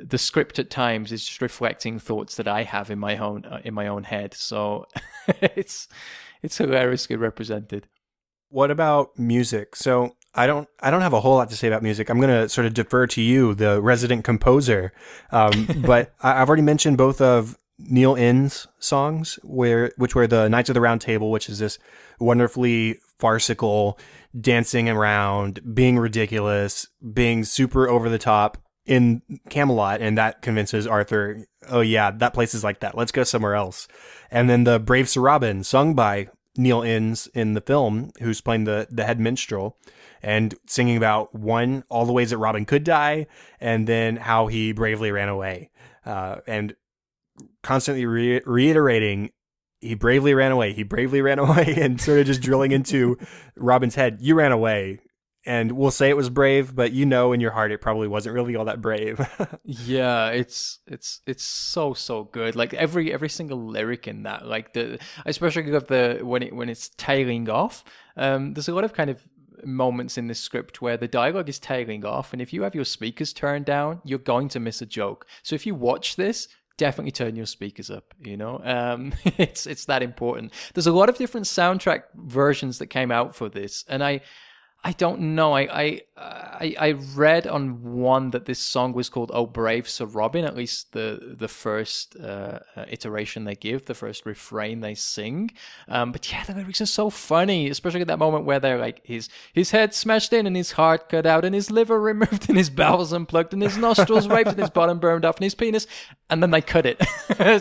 S2: the script at times is just reflecting thoughts that I have in my own head. So it's hilariously represented.
S1: What about music? So I don't have a whole lot to say about music. I'm going to sort of defer to you, the resident composer. But I've already mentioned both of Neil Inn's songs, which were the Knights of the Round Table, which is this wonderfully farcical, dancing around, being ridiculous, being super over the top in Camelot, and that convinces Arthur, oh yeah, that place is like that. Let's go somewhere else. And then the Brave Sir Robin, sung by Neil Innes in the film, who's playing the head minstrel, and singing about all the ways that Robin could die, and then how he bravely ran away, and constantly reiterating, he bravely ran away, and sort of just drilling into Robin's head, you ran away. And we'll say it was brave, but in your heart it probably wasn't really all that brave.
S2: Yeah, it's so good. Like every single lyric in that, like I especially love when it's tailing off. There's a lot of kind of moments in this script where the dialogue is tailing off, and if you have your speakers turned down, you're going to miss a joke. So if you watch this, definitely turn your speakers up. It's that important. There's a lot of different soundtrack versions that came out for this, and I don't know. I read on one that this song was called "Oh Brave Sir Robin." At least the first iteration they give, the first refrain they sing. But yeah, the lyrics are so funny, especially at that moment where they're like his head smashed in and his heart cut out and his liver removed and his bowels unplugged and his nostrils raped and his bottom burned off and his penis, and then they cut it.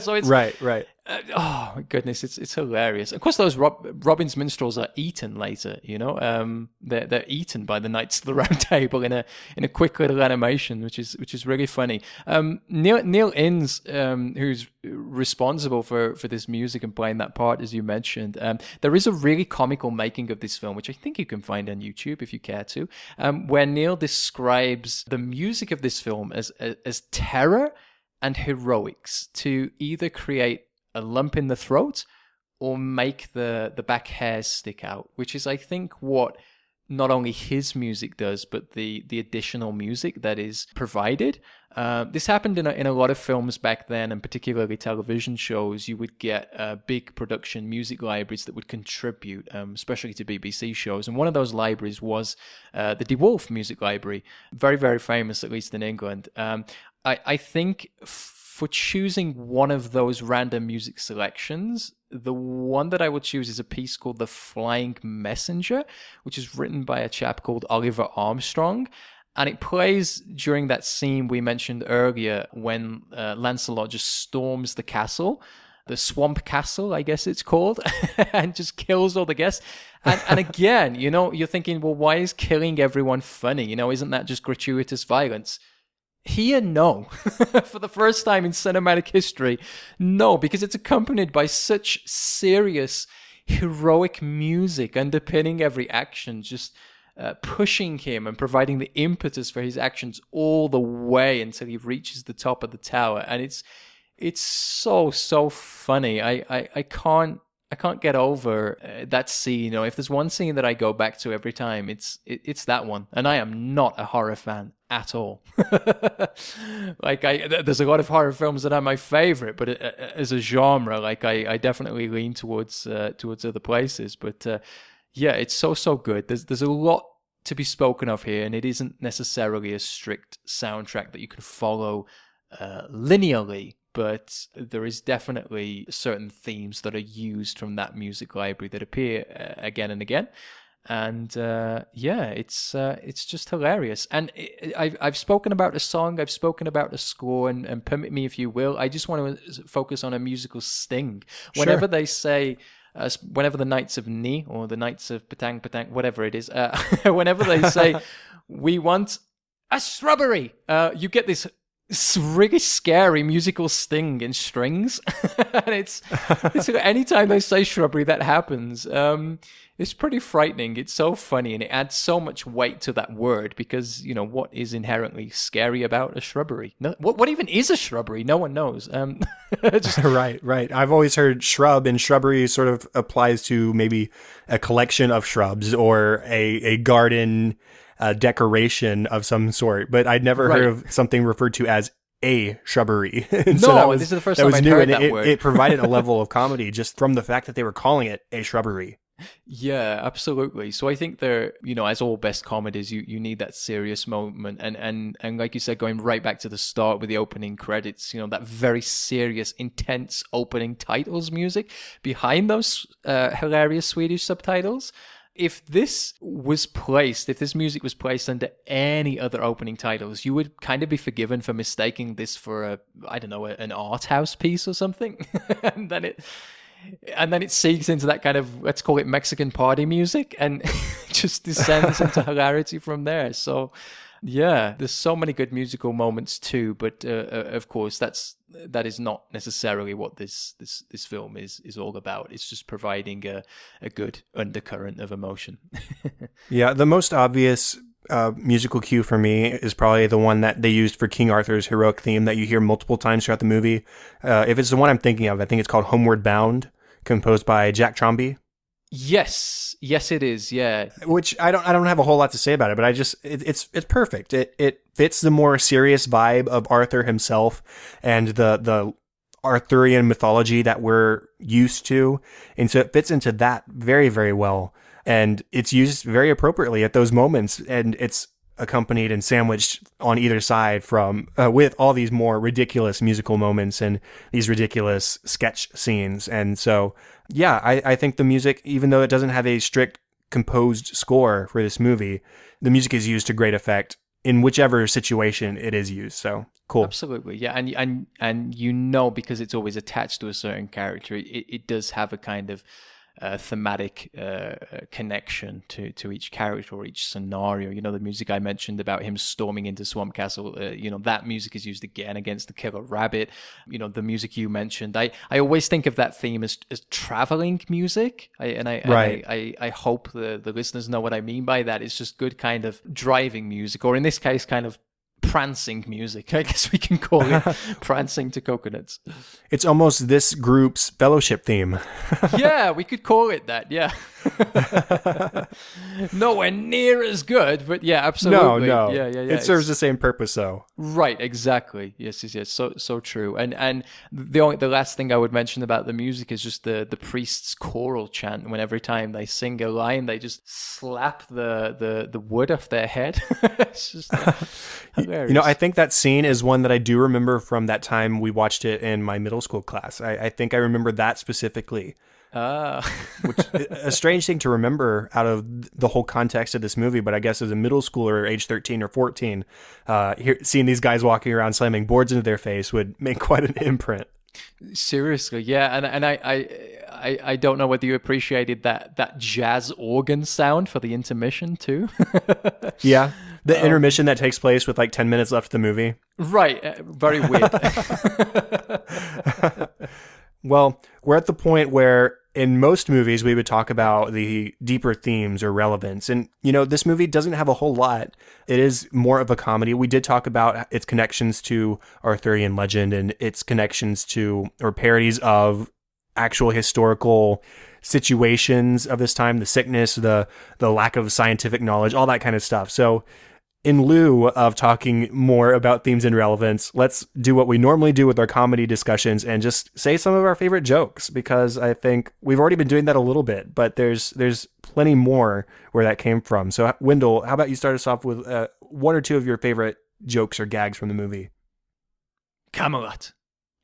S2: So it's
S1: right.
S2: Oh my goodness, it's hilarious. Of course, those Robin's minstrels are eaten later. They're eaten by the Knights of the Round Table in a quick little animation, which is really funny. Neil Innes, who's responsible for this music and playing that part, as you mentioned, there is a really comical making of this film, which I think you can find on YouTube if you care to, where Neil describes the music of this film as terror and heroics, to either create a lump in the throat or make the back hairs stick out, which is, I think, what not only his music does, but the additional music that is provided. This happened in a lot of films back then, and particularly television shows. You would get big production music libraries that would contribute, especially to BBC shows. And one of those libraries was the De Wolfe Music Library, very, very famous, at least in England. I think for choosing one of those random music selections, the one that I would choose is a piece called The Flying Messenger, which is written by a chap called Oliver Armstrong. And it plays during that scene we mentioned earlier when Lancelot just storms the castle, the Swamp Castle, I guess it's called, and just kills all the guests. And again, you're thinking, well, why is killing everyone funny? Isn't that just gratuitous violence? Here, no. For the first time in cinematic history, no, because it's accompanied by such serious, heroic music underpinning every action. Just pushing him and providing the impetus for his actions all the way until he reaches the top of the tower. And it's so funny. I can't get over that scene. You know, if there's one scene that I go back to every time, it's that one. And I am not a horror fan at all. Like there's a lot of horror films that are my favorite, but as a genre, like I definitely lean towards other places. But yeah, it's so good. There's a lot to be spoken of here, and it isn't necessarily a strict soundtrack that you can follow linearly. But there is definitely certain themes that are used from that music library that appear again and again. And yeah, it's just hilarious. And I've spoken about a song, I've spoken about a score, and permit me if you will, I just want to focus on a musical sting. Whenever they say, whenever the Knights of Ni or the Knights of Patang Patang, whatever it is, whenever they say, we want a shrubbery, you get this really scary musical sting in strings. And it's anytime they say shrubbery, that happens. It's pretty frightening. It's so funny, and it adds so much weight to that word because, you know, what is inherently scary about a shrubbery? No, what even is a shrubbery? No one knows.
S1: Right. I've always heard shrub, and shrubbery sort of applies to maybe a collection of shrubs or a garden decoration of some sort, but I'd never heard of something referred to as a shrubbery.
S2: This is the first time I've heard that word.
S1: It provided a level of comedy just from the fact that they were calling it a shrubbery.
S2: Yeah, absolutely. So I think they're, you know, as all best comedies, you need that serious moment, and like you said, going right back to the start with the opening credits, you know, that very serious, intense opening titles music behind those hilarious Swedish subtitles. If this music was placed under any other opening titles, you would kind of be forgiven for mistaking this for an art house piece or something. and then it seeks into that kind of, let's call it Mexican party music, and just descends into hilarity from there. So yeah, there's so many good musical moments too, but of course that is not necessarily what this film is all about. It's just providing a good undercurrent of emotion.
S1: Yeah, the most obvious musical cue for me is probably the one that they used for King Arthur's heroic theme that you hear multiple times throughout the movie. If it's the one I'm thinking of, I think it's called Homeward Bound, composed by Jack Tromby.
S2: Yes, it is. Yeah,
S1: which I don't have a whole lot to say about it, but it's perfect. It fits the more serious vibe of Arthur himself and the Arthurian mythology that we're used to, and so it fits into that very, very well. And it's used very appropriately at those moments, and it's accompanied and sandwiched on either side from with all these more ridiculous musical moments and these ridiculous sketch scenes. And so, yeah, I think the music, even though it doesn't have a strict composed score for this movie, the music is used to great effect in whichever situation it is used. So cool.
S2: Absolutely. Yeah. And you know, because it's always attached to a certain character, it does have a kind of thematic connection to each character or each scenario. You know, the music I mentioned about him storming into Swamp Castle, you know, that music is used again against the killer rabbit. You know, the music you mentioned, I always think of that theme as traveling music. I hope the listeners know what I mean by that. It's just good kind of driving music, or in this case, kind of prancing music. I guess we can call it prancing to coconuts.
S1: It's almost this group's fellowship theme.
S2: Yeah, we could call it that. Yeah. Nowhere near as good, but yeah, absolutely.
S1: No.
S2: Yeah.
S1: It serves the same purpose, though.
S2: Right, exactly. Yes. So true. And the last thing I would mention about the music is just the priest's choral chant. When every time they sing a line, they just slap the wood off their head. It's just hilarious.
S1: You know, I think that scene is one that I do remember from that time we watched it in my middle school class. I think I remember that specifically. Which a strange thing to remember out of the whole context of this movie, but I guess as a middle schooler, age 13 or 14, seeing these guys walking around slamming boards into their face would make quite an imprint.
S2: Seriously, yeah, and I don't know whether you appreciated that jazz organ sound for the intermission too.
S1: Yeah, the intermission that takes place with like 10 minutes left of the movie.
S2: Right, very weird.
S1: Well, we're at the point where in most movies, we would talk about the deeper themes or relevance. And, this movie doesn't have a whole lot. It is more of a comedy. We did talk about its connections to Arthurian legend and its connections to, or parodies of, actual historical situations of this time, the sickness, the lack of scientific knowledge, all that kind of stuff. So in lieu of talking more about themes and relevance, let's do what we normally do with our comedy discussions and just say some of our favorite jokes, because I think we've already been doing that a little bit, but there's plenty more where that came from. So Wendell, how about you start us off with one or two of your favorite jokes or gags from the movie?
S2: Camelot.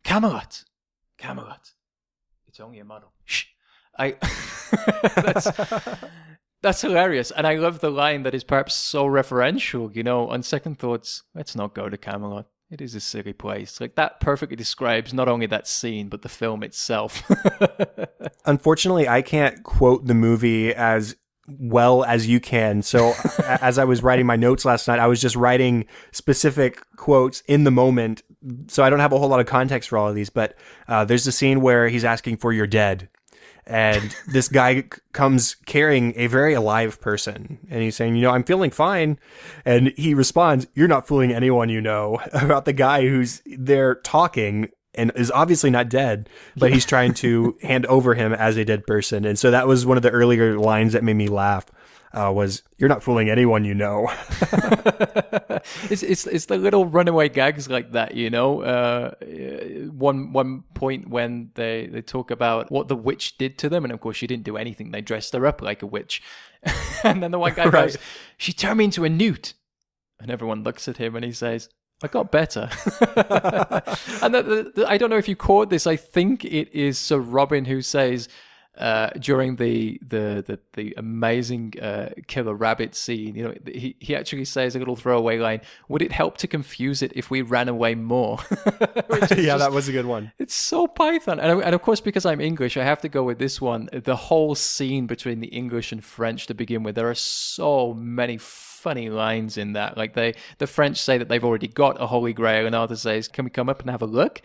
S2: Camelot. Camelot. It's only a model. Shh. That's hilarious. And I love the line that is perhaps so referential, on second thoughts, let's not go to Camelot. It is a silly place. Like, that perfectly describes not only that scene, but the film itself.
S1: Unfortunately, I can't quote the movie as well as you can. So as I was writing my notes last night, I was just writing specific quotes in the moment. So I don't have a whole lot of context for all of these, but there's a scene where he's asking for your dead. And this guy comes carrying a very alive person. And he's saying, I'm feeling fine. And he responds, you're not fooling anyone you know, about the guy who's there talking and is obviously not dead, but he's trying to hand over him as a dead person. And so that was one of the earlier lines that made me laugh. Was you're not fooling anyone you know.
S2: It's the little runaway gags like that, one point when they talk about what the witch did to them, and of course she didn't do anything. They dressed her up like a witch, and then the one guy goes, "She turned me into a newt," and everyone looks at him and he says, I got better. And I don't know if you caught this. I think it is Sir Robin who says, during the amazing killer rabbit scene, he actually says a little throwaway line, would it help to confuse it if we ran away more?
S1: That was a good one.
S2: It's so Python. And of course, because I'm English, I have to go with this one. The whole scene between the English and French to begin with, there are so many funny lines in that. Like the French say that they've already got a Holy Grail, and Arthur says, can we come up and have a look?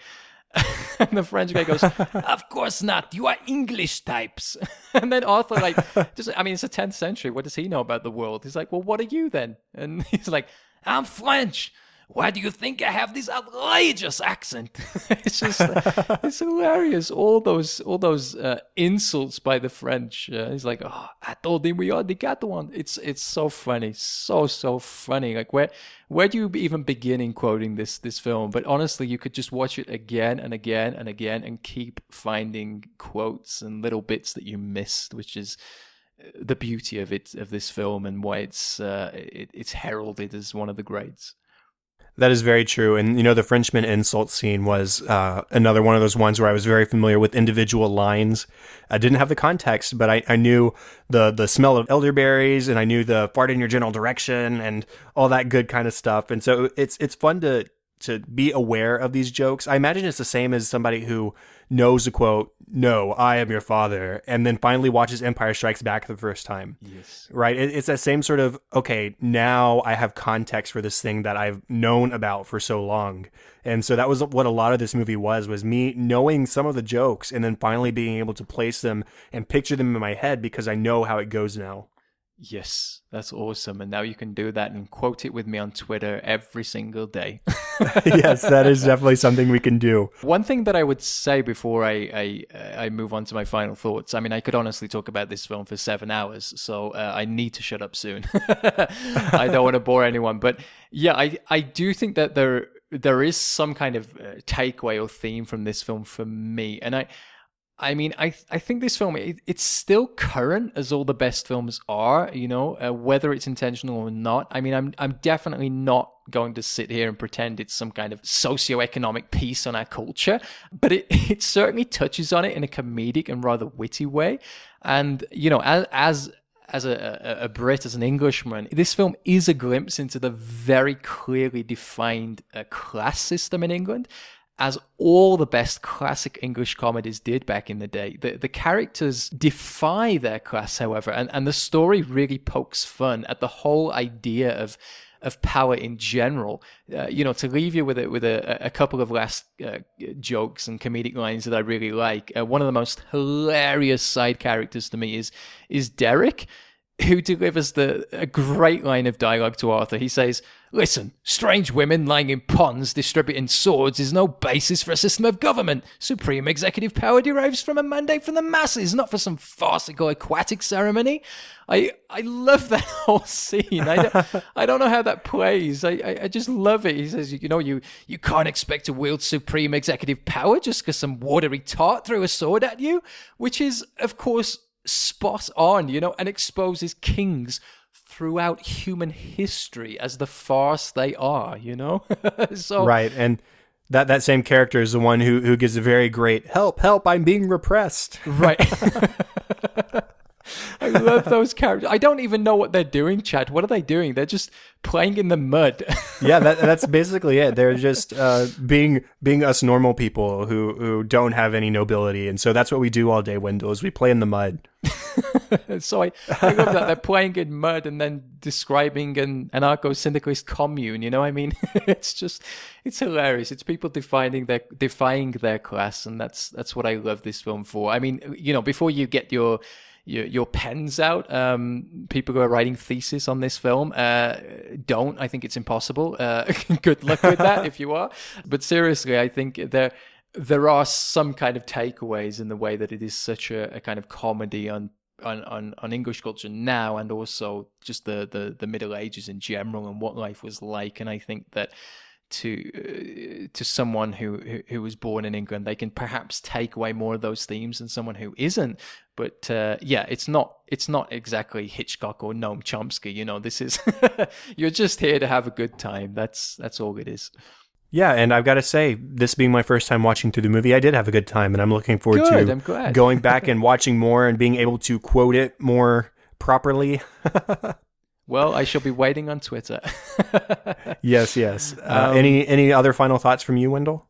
S2: And the French guy goes, of course not, you are English types. And then Arthur, it's the 10th century, what does he know about the world? He's like, well, what are you then? And he's like, I'm French. Why do you think I have this outrageous accent? It's just, it's hilarious. All those insults by the French. He's like, oh, I told him we already got one. It's so funny, so funny. Like where do you even begin in quoting this film? But honestly, you could just watch it again and again and again and keep finding quotes and little bits that you missed, which is the beauty of this film and why it's heralded as one of the greats.
S1: That is very true. And, the Frenchman insult scene was another one of those ones where I was very familiar with individual lines. I didn't have the context, but I knew the smell of elderberries, and I knew the fart in your general direction and all that good kind of stuff. And so it's fun to be aware of these jokes. I imagine it's the same as somebody who knows the quote, "No, I am your father," and then finally watches Empire Strikes Back the first time. Yes. Right? It's that same sort of, okay, now I have context for this thing that I've known about for so long. And so that was what a lot of this movie was me knowing some of the jokes and then finally being able to place them and picture them in my head because I know how it goes now.
S2: Yes, that's awesome. And now you can do that and quote it with me on Twitter every single day.
S1: Yes, that is definitely something we can do.
S2: One thing that I would say before I move on to my final thoughts, I could honestly talk about this film for 7 hours, so I need to shut up soon. I don't want to bore anyone. But yeah, I do think that there is some kind of takeaway or theme from this film for me. And I think this film, it's still current as all the best films are, whether it's intentional or not. I'm definitely not going to sit here and pretend it's some kind of socioeconomic piece on our culture, but it certainly touches on it in a comedic and rather witty way. And, as a Brit, as an Englishman, this film is a glimpse into the very clearly defined class system in England, as all the best classic English comedies did back in the day. The characters defy their class, however, and the story really pokes fun at the whole idea of power in general. To leave you with a couple of last jokes and comedic lines that I really like. One of the most hilarious side characters to me is Derek, who delivers a great line of dialogue to Arthur. He says, "Listen, strange women lying in ponds distributing swords is no basis for a system of government. Supreme executive power derives from a mandate from the masses, not for some farcical aquatic ceremony." I love that whole scene. I don't know how that plays. I just love it. He says, you can't expect to wield supreme executive power just because some watery tart threw a sword at you, which is, of course, spot on, and exposes kings throughout human history as the farce they are, So
S1: right, and that same character is the one who gives a very great help, I'm being repressed.
S2: Right. I love those characters. I don't even know what they're doing, Chad. What are they doing? They're just playing in the mud.
S1: Yeah, that's basically it. They're just being us normal people who don't have any nobility. And so that's what we do all day, Wendell, is we play in the mud.
S2: So I love that. They're playing in mud and then describing an anarcho-syndicalist commune, I mean, it's hilarious. It's people defying their class, and that's what I love this film for. I mean, before you get your pens out, people who are writing thesis on this film, don't. I think it's impossible. Good luck with that if you are. But seriously, I think there are some kind of takeaways in the way that it is such a kind of comedy on English culture now, and also just the Middle Ages in general and what life was like. And I think that to someone who was born in England, they can perhaps take away more of those themes than someone who isn't. But it's not exactly Hitchcock or Noam Chomsky. This is you're just here to have a good time. That's all it is.
S1: Yeah, and I've got to say, this being my first time watching through the movie, I did have a good time, and I'm looking forward to going back and watching more and being able to quote it more properly.
S2: Well, I shall be waiting on Twitter.
S1: Yes. Any other final thoughts from you, Wendell?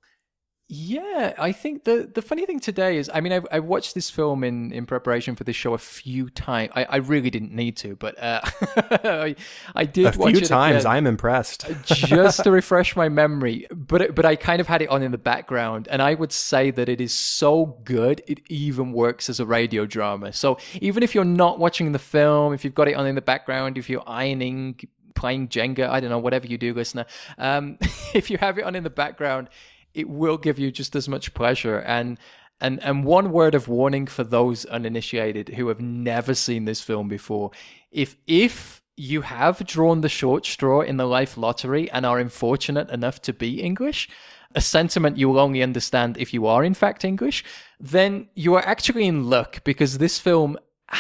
S2: Yeah, I think the funny thing today is, I mean, I watched this film in preparation for this show a few times. I really didn't need to, but I did watch it a few times.
S1: I'm impressed.
S2: Just to refresh my memory. But I kind of had it on in the background, and I would say that it is so good, it even works as a radio drama. So even if you're not watching the film, if you've got it on in the background, if you're ironing, playing Jenga, I don't know, whatever you do, listener, if you have it on in the background, it will give you just as much pleasure. And one word of warning for those uninitiated who have never seen this film before: if you have drawn the short straw in the life lottery and are unfortunate enough to be English, a sentiment you will only understand if you are in fact English, then you are actually in luck, because this film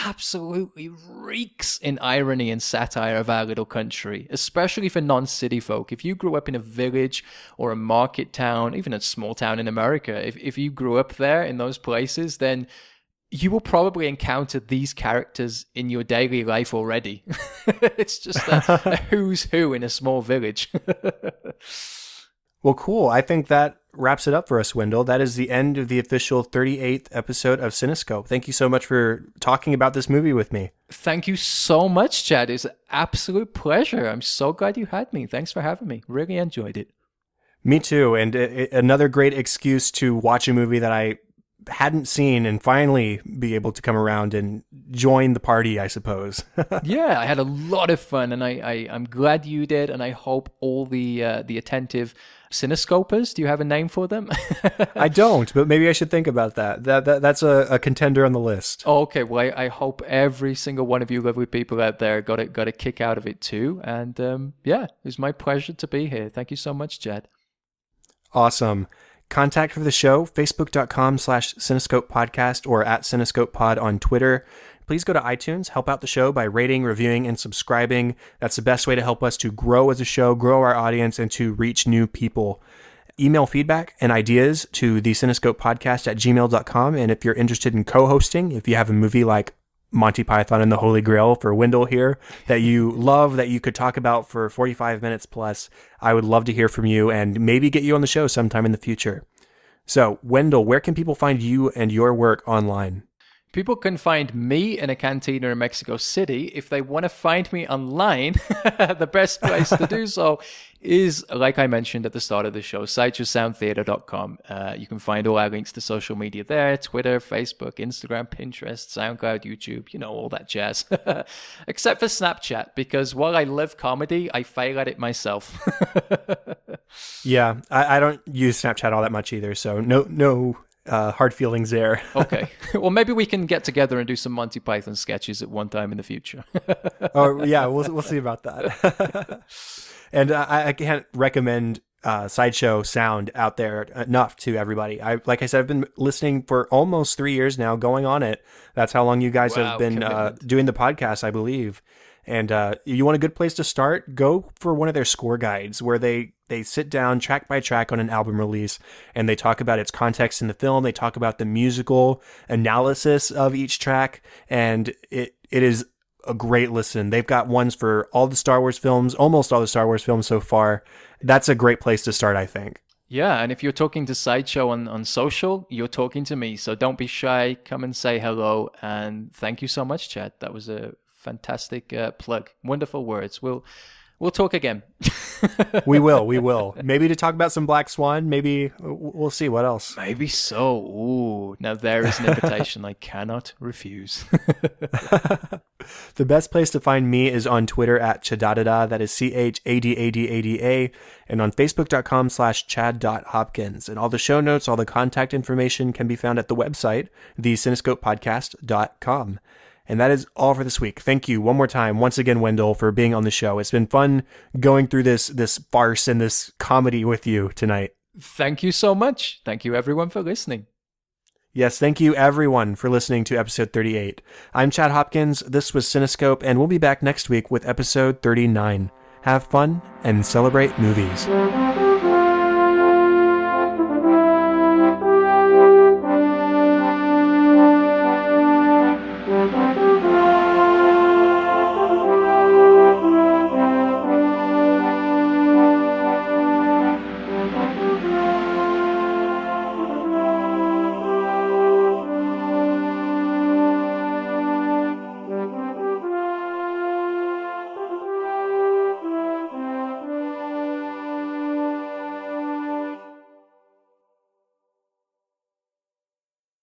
S2: absolutely reeks in irony and satire of our little country, especially for non-city folk. If you grew up in a village or a market town, even a small town in America, if you grew up there in those places, then you will probably encounter these characters in your daily life already. It's just a who's who in a small village.
S1: Well, cool. I think that wraps it up for us, Wendell. That is the end of the official 38th episode of Cinescope. Thank you so much for talking about this movie with me.
S2: Thank you so much, Chad. It's an absolute pleasure. I'm so glad you had me. Thanks for having me. Really enjoyed it.
S1: Me too. And another great excuse to watch a movie that I hadn't seen and finally be able to come around and join the party, I suppose.
S2: Yeah, I had a lot of fun, and I'm glad you did, and I hope all the attentive Cinescopers, do you have a name for them?
S1: I don't, but maybe I should think about that. That's a contender on the list.
S2: Okay, well, I hope every single one of you lovely people out there got a kick out of it too. And yeah, it was my pleasure to be here. Thank you so much, Jed.
S1: Awesome. Contact for the show, facebook.com/Cinescope Podcast or @Cinescope Pod on Twitter. Please go to iTunes, help out the show by rating, reviewing, and subscribing. That's the best way to help us to grow as a show, grow our audience, and to reach new people. Email feedback and ideas to the Cinescope Podcast @gmail.com. And if you're interested in co-hosting, if you have a movie like Monty Python and the Holy Grail for Wendell here that you love, that you could talk about for 45 minutes plus, I would love to hear from you and maybe get you on the show sometime in the future. So, Wendell, where can people find you and your work online?
S2: People can find me in a cantina in Mexico City. If they want to find me online, the best place to do so is, like I mentioned at the start of the show, sideshowsoundtheater.com. You can find all our links to social media there: Twitter, Facebook, Instagram, Pinterest, SoundCloud, YouTube, you know, all that jazz. Except for Snapchat, because while I live comedy, I fail at it myself.
S1: Yeah, I don't use Snapchat all that much either, so no hard feelings there.
S2: Okay. Well, maybe we can get together and do some Monty Python sketches at one time in the future.
S1: Oh, yeah, we'll see about that. And I can't recommend Sideshow Sound out there enough to everybody. Like I said, I've been listening for almost 3 years now, going on it. That's how long you guys have been doing the podcast, I believe. And you want a good place to start? Go for one of their score guides where they sit down track by track on an album release and they talk about its context in the film. They talk about the musical analysis of each track, and it is a great listen. They've got ones for all the Star Wars films, almost all the Star Wars films so far. That's a great place to start, I think.
S2: Yeah, and if you're talking to Sideshow on social, you're talking to me. So don't be shy. Come and say hello. And thank you so much, Chad. That was a fantastic plug. Wonderful words. We'll talk again.
S1: We will. Maybe to talk about some Black Swan. Maybe we'll see what else.
S2: Maybe so. Ooh, now there is an invitation I cannot refuse.
S1: The best place to find me is on Twitter at Chadadada. That is CHADADADA, and on Facebook.com/Chad.Hopkins. And all the show notes, all the contact information can be found at the website, theCinescopePodcast.com. And that is all for this week. Thank you one more time, once again, Wendell, for being on the show. It's been fun going through this farce and this comedy with you tonight.
S2: Thank you so much. Thank you, everyone, for listening.
S1: Yes, thank you, everyone, for listening to episode 38. I'm Chad Hopkins. This was Cinescope, and we'll be back next week with episode 39. Have fun and celebrate movies.